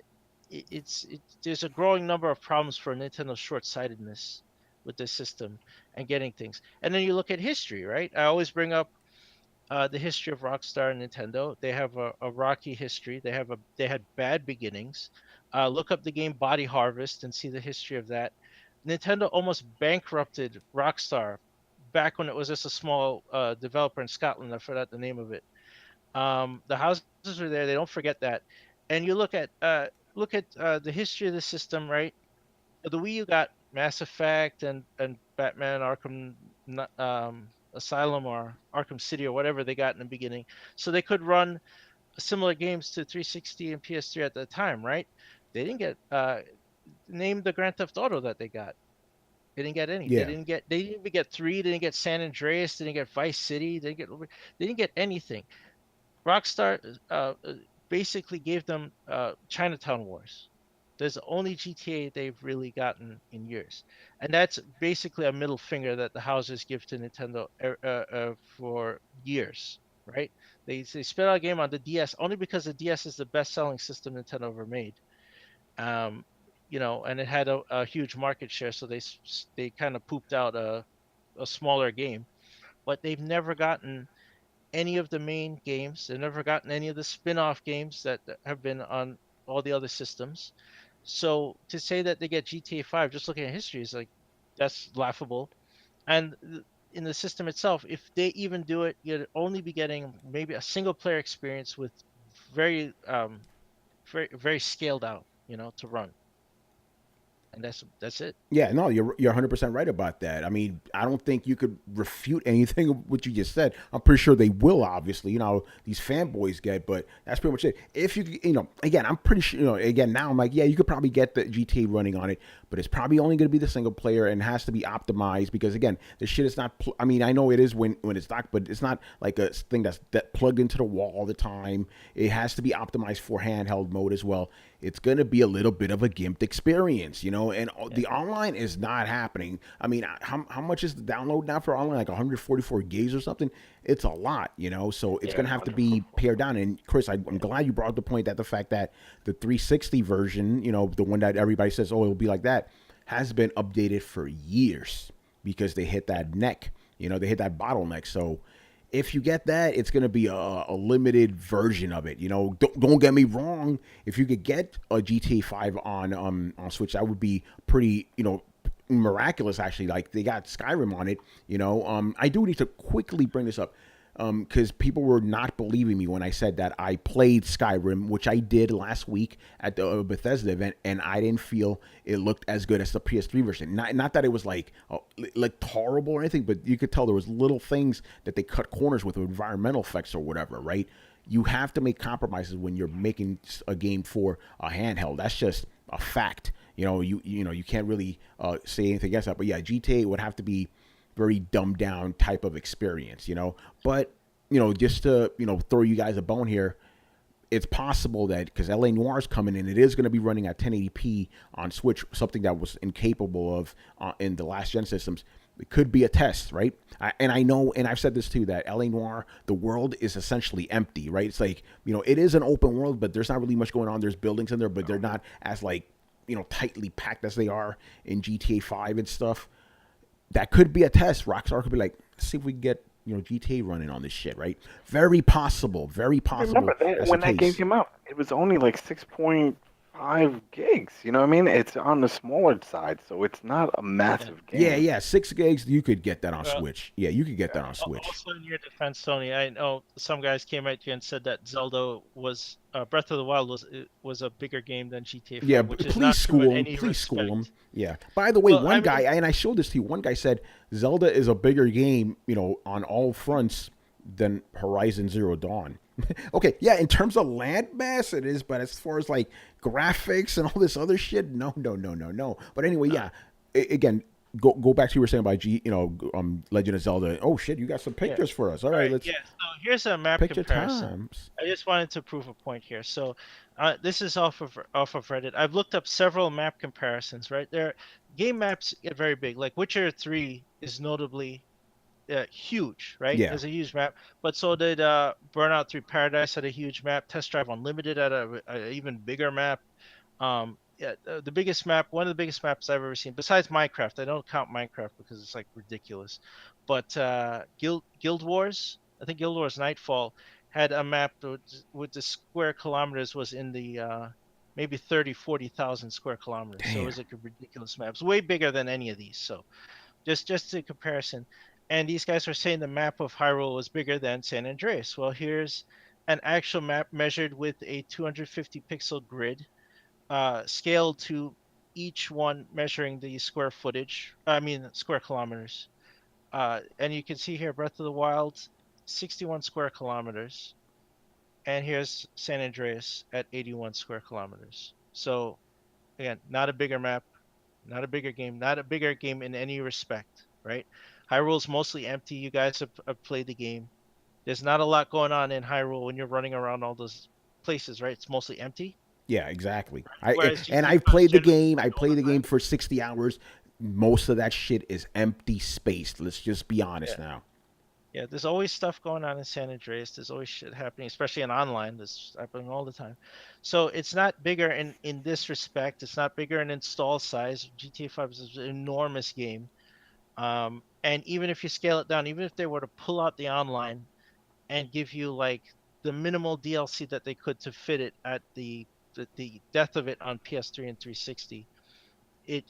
a growing number of problems for Nintendo's short-sightedness with this system and getting things. And then you look at history, right? I always bring up the history of Rockstar and Nintendo. They have a rocky history. They had bad beginnings. Look up the game Body Harvest and see the history of that. Nintendo almost bankrupted Rockstar back when it was just a small developer in Scotland. I forgot the name of it. The houses were there. They don't forget that. And you look at the history of the system, right? The Wii U got Mass Effect and Batman Arkham Asylum or Arkham City or whatever they got in the beginning, so they could run similar games to 360 and PS3 at the time, right? They didn't get name the Grand Theft Auto that they got. They didn't get any. Yeah. They didn't even get 3. They didn't get San Andreas. They didn't get Vice City. They didn't get anything. Rockstar basically gave them Chinatown Wars. There's the only GTA they've really gotten in years, and that's basically a middle finger that the houses give to Nintendo for years, right? They spit out a game on the DS only because the DS is the best-selling system Nintendo ever made, and it had a huge market share, so they kind of pooped out a smaller game, but they've never gotten any of the main games. They've never gotten any of the spin-off games that have been on all the other systems. So to say that they get GTA 5, just looking at history, is like, that's laughable. And in the system itself, if they even do it, you'd only be getting maybe a single player experience with very, very, very scaled out, to run. And that's it. Yeah, no, you're 100% right about that. I mean, I don't think you could refute anything of what you just said. I'm pretty sure they will, obviously, these fanboys get, but that's pretty much it. If you, again, I'm pretty sure, again, now I'm like, yeah, you could probably get the GTA running on it, but it's probably only going to be the single player and has to be optimized because, again, the shit is not, I mean, I know it is when it's docked, but it's not like a thing that's plugged into the wall all the time. It has to be optimized for handheld mode as well. It's going to be a little bit of a gimped experience, and the online is not happening. I mean, how much is the download now for online? Like 144 gigs or something? It's a lot, so it's going to have to be pared down. And Chris, I'm glad you brought up the point that the fact that the 360 version, the one that everybody says, oh, it'll be like that, has been updated for years because they hit that neck, they hit that bottleneck. So if you get that, it's going to be a limited version of it. Don't get me wrong. If you could get a GTA 5 on Switch, that would be pretty, miraculous, actually. Like, they got Skyrim on it, I do need to quickly bring this up because people were not believing me when I said that I played Skyrim, which I did last week at the Bethesda event, and I didn't feel it looked as good as the PS3 version. Not that it was like horrible or anything, but you could tell there was little things that they cut corners with environmental effects or whatever, right? You have to make compromises when you're making a game for a handheld. That's just a fact. You can't really say anything against that. But yeah, GTA would have to be very dumbed down type of experience, but, just to, throw you guys a bone here, it's possible that because LA Noir is coming in, it is going to be running at 1080p on Switch, something that was incapable of in the last gen systems. It could be a test, right? And I know, and I've said this too, that LA Noir, the world is essentially empty, right? It's like, it is an open world, but there's not really much going on. There's buildings in there, but they're not as like, tightly packed as they are in GTA 5 and stuff. That could be a test. Rockstar could be like, let's see if we can get, GTA running on this shit, right? Very possible. Very possible. Remember that when that game came out, it was only like 6.5 gigs. You know what I mean? It's on the smaller side, so it's not a massive game. Yeah. 6 gigs, you could get that on Switch. Yeah, you could get that on Switch. Also, in your defense, Tony, I know some guys came at you and said that Zelda was Breath of the Wild was a bigger game than GTA 5, yeah, which please is not school true in him. any Please school him. respect. Yeah. By the way, Well, one guy, and I showed this to you. One guy said Zelda is a bigger game, on all fronts than Horizon Zero Dawn. Okay, yeah, in terms of land mass, it is, but as far as like graphics and all this other shit, no. But anyway, yeah. Again, go back to what you were saying about Legend of Zelda. Oh shit, you got some pictures for us. All right, let's. Yeah, so here's a map picture comparison. times. I just wanted to prove a point here. So, this is off of Reddit. I've looked up several map comparisons. Right there, game maps get very big. Like Witcher 3 is notably huge, right? Yeah. There's a huge map, but so did Burnout 3 Paradise had a huge map. Test Drive Unlimited had a even bigger map. The biggest map, one of the biggest maps I've ever seen, besides Minecraft. I don't count Minecraft because it's like ridiculous. But Guild Wars, I think Guild Wars Nightfall had a map with the square kilometers was in the maybe 40,000 square kilometers. Damn. So it was like a ridiculous map. It's way bigger than any of these. So just a comparison. And these guys were saying the map of Hyrule was bigger than San Andreas. Well, here's an actual map measured with a 250 pixel grid, scaled to each one measuring the square kilometers. And you can see here Breath of the Wild, 61 square kilometers. And here's San Andreas at 81 square kilometers. So, again, not a bigger map, not a bigger game, not a bigger game in any respect, right? Hyrule's mostly empty. You guys have played the game. There's not a lot going on in Hyrule when you're running around all those places, right? It's mostly empty. Yeah, exactly. Whereas And GTA I've played the 5 game. I all played the the game time. for 60 hours. Most of that shit is empty space. Let's just be honest now. Yeah, there's always stuff going on in San Andreas. There's always shit happening, especially in online. This happening all the time. So it's not bigger in this respect. It's not bigger in install size. GTA 5 is an enormous game. And even if you scale it down, even if they were to pull out the online and give you like the minimal DLC that they could to fit it at the depth of it on PS3 and 360, it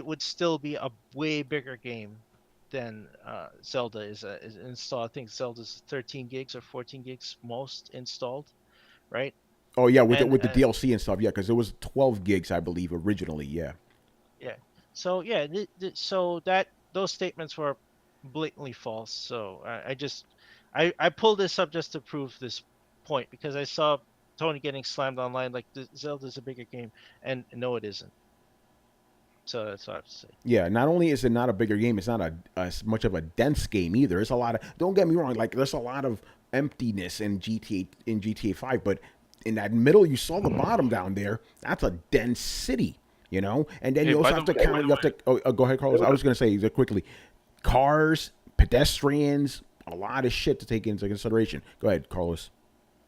would still be a way bigger game than Zelda is installed. I think Zelda's 13 gigs or 14 gigs most installed, right? Oh yeah, with the DLC and stuff. Yeah, because it was 12 gigs, I believe, originally. Yeah. Yeah. So yeah, so that those statements were blatantly false. So I pulled this up just to prove this point because I saw Tony getting slammed online like Zelda's a bigger game, and no, it isn't. So that's what I have to say. Yeah, not only is it not a bigger game, it's not as much of a dense game either. It's a lot of, don't get me wrong, like there's a lot of emptiness in GTA 5, but in that middle, you saw the bottom down there. That's a dense city, And then you also have to count. Go ahead, Carlos. I was going to say quickly, cars, pedestrians, a lot of shit to take into consideration. Go ahead, Carlos.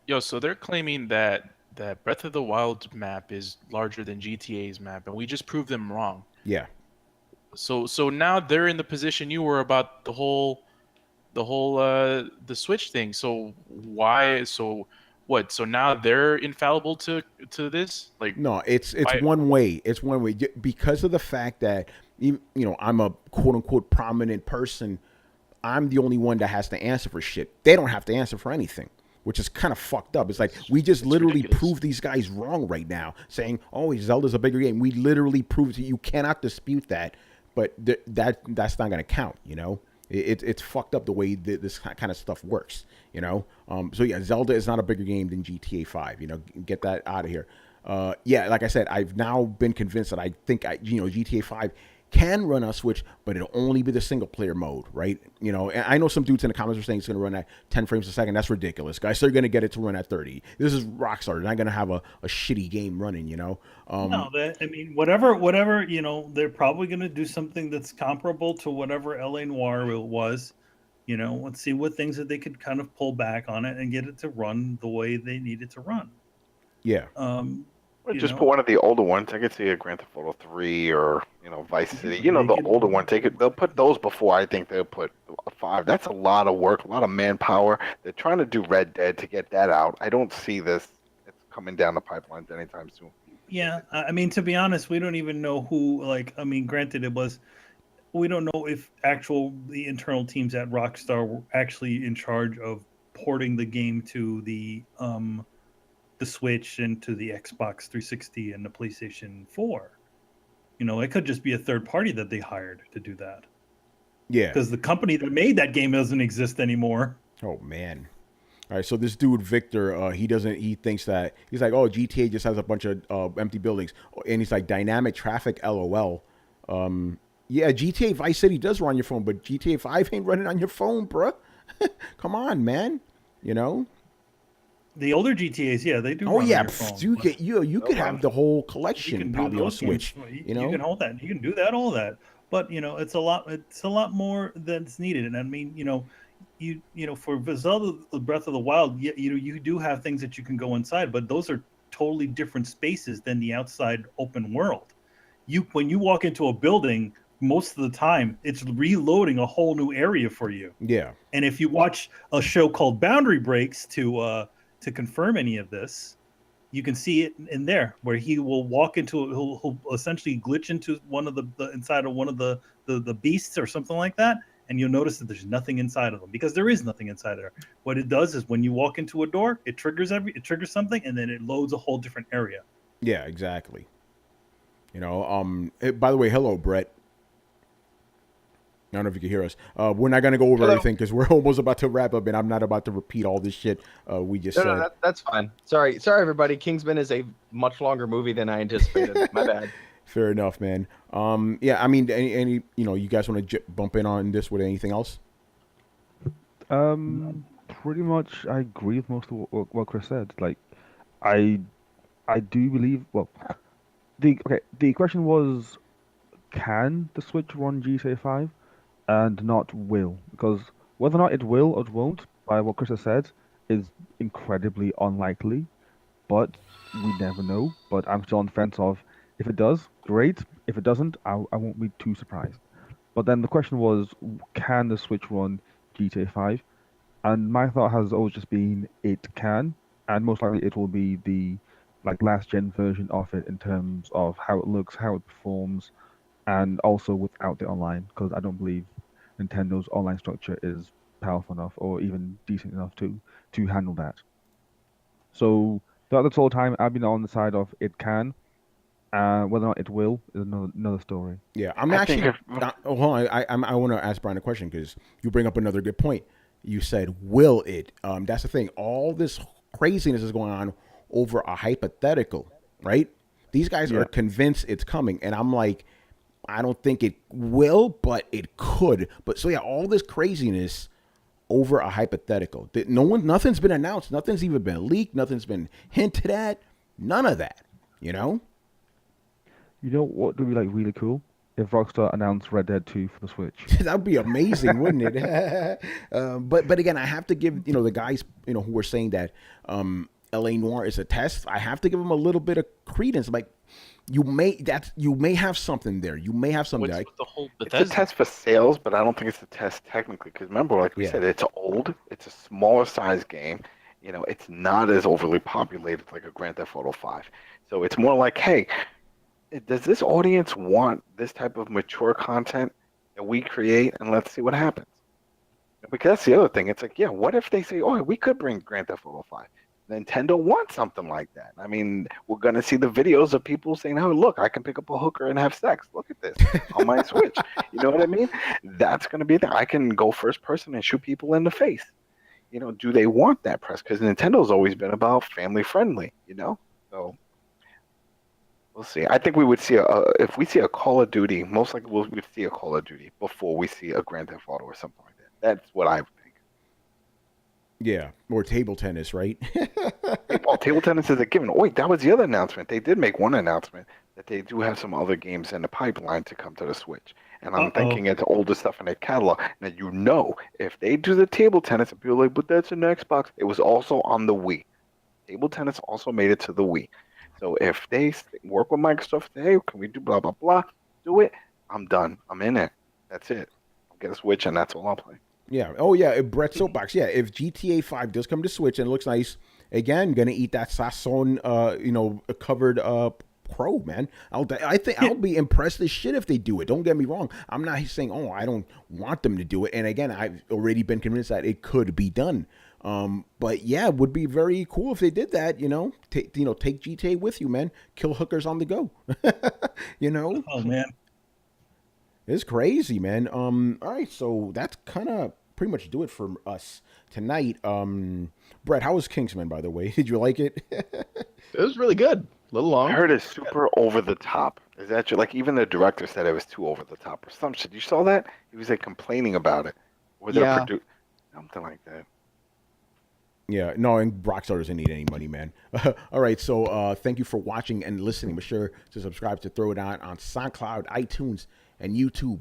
Yo, so they're claiming that Breath of the Wild map is larger than GTA's map, and we just proved them wrong. Yeah. So now they're in the position you were about the whole the Switch thing. So why? So what? So now they're infallible to this? Like no, it's one way. It's one way because of the fact that I'm a quote unquote prominent person. I'm the only one that has to answer for shit. They don't have to answer for anything, which is kind of fucked up. It's like we just literally proved these guys wrong right now, saying, "Oh, Zelda's a bigger game." We literally proved it. You cannot dispute that, but that's not going to count. It's fucked up the way this kind of stuff works. So yeah, Zelda is not a bigger game than GTA 5. Get that out of here. Yeah, like I said, I've now been convinced that I think GTA 5 can run on Switch, but it'll only be the single player mode, right? You know, and I know some dudes in the comments are saying it's going to run at 10 frames a second. That's ridiculous, guys. They're going to get it to run at 30. This is Rockstar. They're not going to have a shitty game running, you know? No, I mean, whatever, you know, they're probably going to do something that's comparable to whatever LA Noire was. You know, let's see what things that they could kind of pull back on it and get it to run the way they need it to run. Yeah. Or just put one of the older ones. I could see a Grand Theft Auto 3 or, you know, Vice City. You know, the older ones. They'll put those before I think they'll put a 5. That's a lot of work, a lot of manpower. They're trying to do Red Dead to get that out. I don't see this it's coming down the pipeline anytime soon. Yeah, I mean, to be honest, we don't even know who, like, I mean, granted, we don't know if the internal teams at Rockstar were actually in charge of porting the game to the Switch and to the Xbox 360 and the PlayStation 4. You know, it could just be a third party that they hired to do that. Yeah. Because the company that made that game doesn't exist anymore. Oh, man. All right, so this dude, Victor, he thinks that, he's like, oh, GTA just has a bunch of empty buildings. And he's like, dynamic traffic, LOL. Yeah, GTA Vice City does run on your phone, but GTA 5 ain't running on your phone, bruh. Come on, man. You know? The older GTAs, yeah, they do. Oh run yeah, on your phone, you could have the whole collection probably on Switch. You know, you can hold that, you can do that, all that. But you know, it's a lot more that's needed. And I mean, you know, you know, for Zelda: The Breath of the Wild, you know, you do have things that you can go inside, but those are totally different spaces than the outside open world. When you walk into a building, most of the time it's reloading a whole new area for you. Yeah. And if you watch a show called Boundary Breaks to confirm any of this, you can see it in there where he will walk into he'll essentially glitch into one of the inside of one of the beasts or something like that, and you'll notice that there's nothing inside of them because there is nothing inside there. What it does is when you walk into a door, it triggers something, and then it loads a whole different area. Yeah, exactly. You know, by the way, hello, Brett. I don't know if you can hear us. We're not going to go over everything because we're almost about to wrap up, and I'm not about to repeat all this shit we just said. No, that's fine. Sorry, everybody. Kingsman is a much longer movie than I anticipated. My bad. Fair enough, man. Yeah, I mean, any you know, you guys want to bump in on this with anything else? Pretty much, I agree with most of what Chris said. Like, I do believe. Well, the question was, can the Switch run GTA 5? And not will, because whether or not it will or it won't, by what Chris has said, is incredibly unlikely. But we never know. But I'm still on the fence of, if it does, great. If it doesn't, I won't be too surprised. But then the question was, can the Switch run GTA 5? And my thought has always just been, it can, and most likely it will be the last gen version of it in terms of how it looks, how it performs, and also without the online, because I don't believe Nintendo's online structure is powerful enough or even decent enough to handle that. So throughout this whole time, I've been on the side of it can. Whether or not it will is another story. Yeah, I'm actually. Hold on, I want to ask Brian a question because you bring up another good point. You said, "Will it?" That's the thing. All this craziness is going on over a hypothetical, right? These guys are convinced it's coming, and I'm like, I don't think it will, but it could. But so yeah, all this craziness over a hypothetical. Nothing's been announced. Nothing's even been leaked. Nothing's been hinted at. None of that. You know. You know what would be really cool? If Rockstar announced Red Dead 2 for the Switch. That would be amazing, wouldn't it? But again, I have to give the guys who were saying that LA Noire is a test. I have to give them a little bit of credence. Like you may have something there. You may have something. What's with the whole Bethesda? It's a test for sales, but I don't think it's a test technically. Because remember, like we said, it's old. It's a smaller size game. It's not as overly populated like a Grand Theft Auto 5. So it's more like, hey, does this audience want this type of mature content that we create, and let's see what happens. Because that's the other thing. It's like, yeah, what if they say, oh, we could bring Grand Theft Auto 5? Nintendo wants something like that. I mean, we're going to see the videos of people saying, oh, look, I can pick up a hooker and have sex. Look at this on my Switch. You know what I mean? That's going to be there. I can go first person and shoot people in the face. Do they want that press? Because Nintendo's always been about family friendly, So We'll see. I think we would see if we see a Call of Duty, most likely we'd see a Call of Duty before we see a Grand Theft Auto or something like that. That's what I think. Yeah, or table tennis, right? Oh, table tennis is a given. Oh, wait, that was the other announcement. They did make one announcement that they do have some other games in the pipeline to come to the Switch. And I'm thinking it's older stuff in their catalog. And if they do the table tennis, and people are like, but that's an Xbox. It was also on the Wii. Table tennis also made it to the Wii. So if they work with Microsoft, say, hey, can we do blah, blah, blah, do it, I'm done. I'm in it. That's it. I'll get a Switch, and that's all I'll play. Yeah. Oh, yeah. Brett Soapbox. Yeah. If GTA 5 does come to Switch and it looks nice, again, gonna eat that Sasson, covered Pro, man. I think I'll be impressed as shit if they do it. Don't get me wrong. I'm not saying, I don't want them to do it. And again, I've already been convinced that it could be done. But yeah, it would be very cool if they did that. Take GTA with you, man. Kill hookers on the go. Oh man. It's crazy, man. All right, so that's kind of pretty much do it for us tonight. Brett, how was Kingsman, by the way? Did you like it? It was really good. A little long. I heard it's super over the top. Is that true? Like even the director said it was too over the top or some shit. You saw that? He was like complaining about it. Or something like that. Yeah, no, and Rockstar doesn't need any money, man. All right, so thank you for watching and listening. Be sure to subscribe to Throwdown on SoundCloud, iTunes, and YouTube.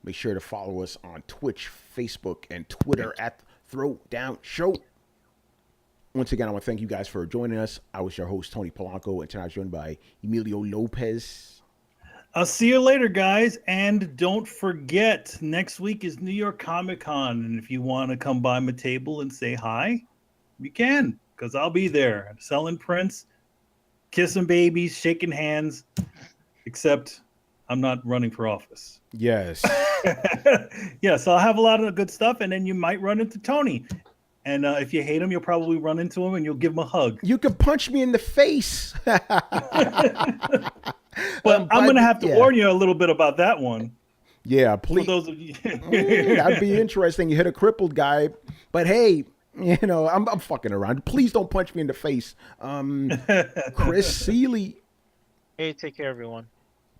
Make sure to follow us on Twitch, Facebook, and Twitter at Throwdown Show. Once again, I want to thank you guys for joining us. I was your host, Tony Polanco, and tonight I was joined by Emilio Lopez. I'll see you later, guys. And don't forget, next week is New York Comic Con. And if you want to come by my table and say hi, you can, because I'll be there selling prints, kissing babies, shaking hands, except I'm not running for office. Yes. Yeah, so I'll have a lot of good stuff, and then you might run into Tony. And if you hate him, you'll probably run into him, and you'll give him a hug. You can punch me in the face. But I'm going to have to warn you a little bit about that one. Yeah, please. For those of you. That'd be interesting. You hit a crippled guy, but hey, I'm fucking around. Please don't punch me in the face. Chris Seeley. Hey, take care, everyone.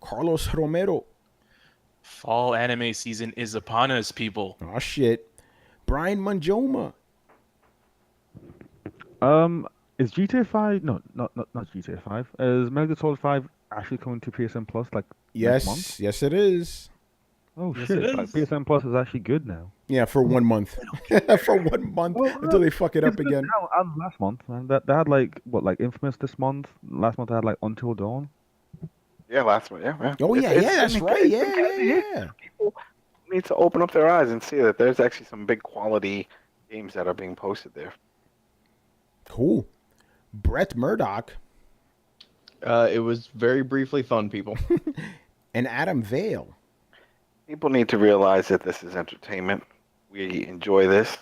Carlos Romero. Fall anime season is upon us, people. Oh, shit. Brian Manjoma. Is GTA 5? No, not GTA 5. Is Metal Gear Solid 5 actually coming to PSN Plus next month? Yes, it is. Oh Yes, shit! it Like, is. PSN Plus is actually good now. Yeah, for 1 month. For 1 month until they fuck it up again. Now, and last month, man, they had Infamous this month. Last month they had Until Dawn. Yeah, last one. Yeah. Oh yeah, that's right. Yeah. People need to open up their eyes and see that there's actually some big quality games that are being posted there. Cool. Brett Murdoch It was very briefly fun, people. and Adam Vale. People need to realize that this is entertainment. We enjoy this.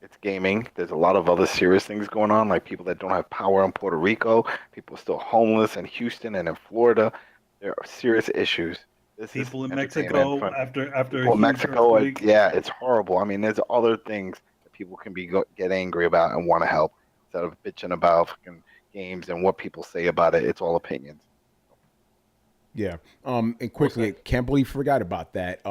It's gaming. There's a lot of other serious things going on, like people that don't have power in Puerto Rico, people still homeless in Houston and in Florida. There are serious issues. People in Mexico after people in Mexico, it's horrible. I mean, there's other things that people can get angry about and want to help instead of bitching about fucking games and what people say about it. It's all opinions. Yeah. And quickly, can't believe forgot about that.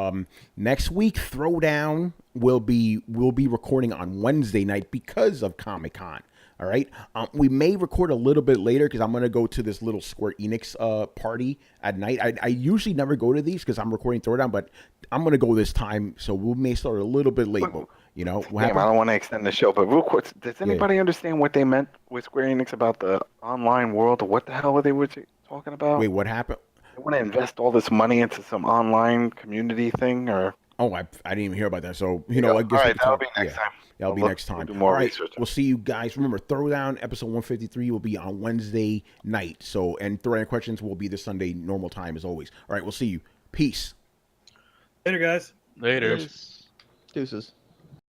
Next week, Throwdown will be recording on Wednesday night because of Comic-Con. All right. We may record a little bit later because I'm gonna go to this little Square Enix party at night. I usually never go to these because I'm recording Throwdown, but I'm gonna go this time, so we may start a little bit late. But, I don't want to extend the show, but real quick, does anybody understand what they meant with Square Enix about the online world, or what the hell were they talking about? Wait, what happened? They want to invest all this money into some online community thing, or? Oh, I didn't even hear about that. So, I guess all right, that'll be next time. That'll be next time. We'll do more all right, research. We'll see you guys. Remember, Throwdown episode 153 will be on Wednesday night. So, and Throwdown questions will be this Sunday normal time as always. All right, we'll see you. Peace. Later, guys. Later. Deuces.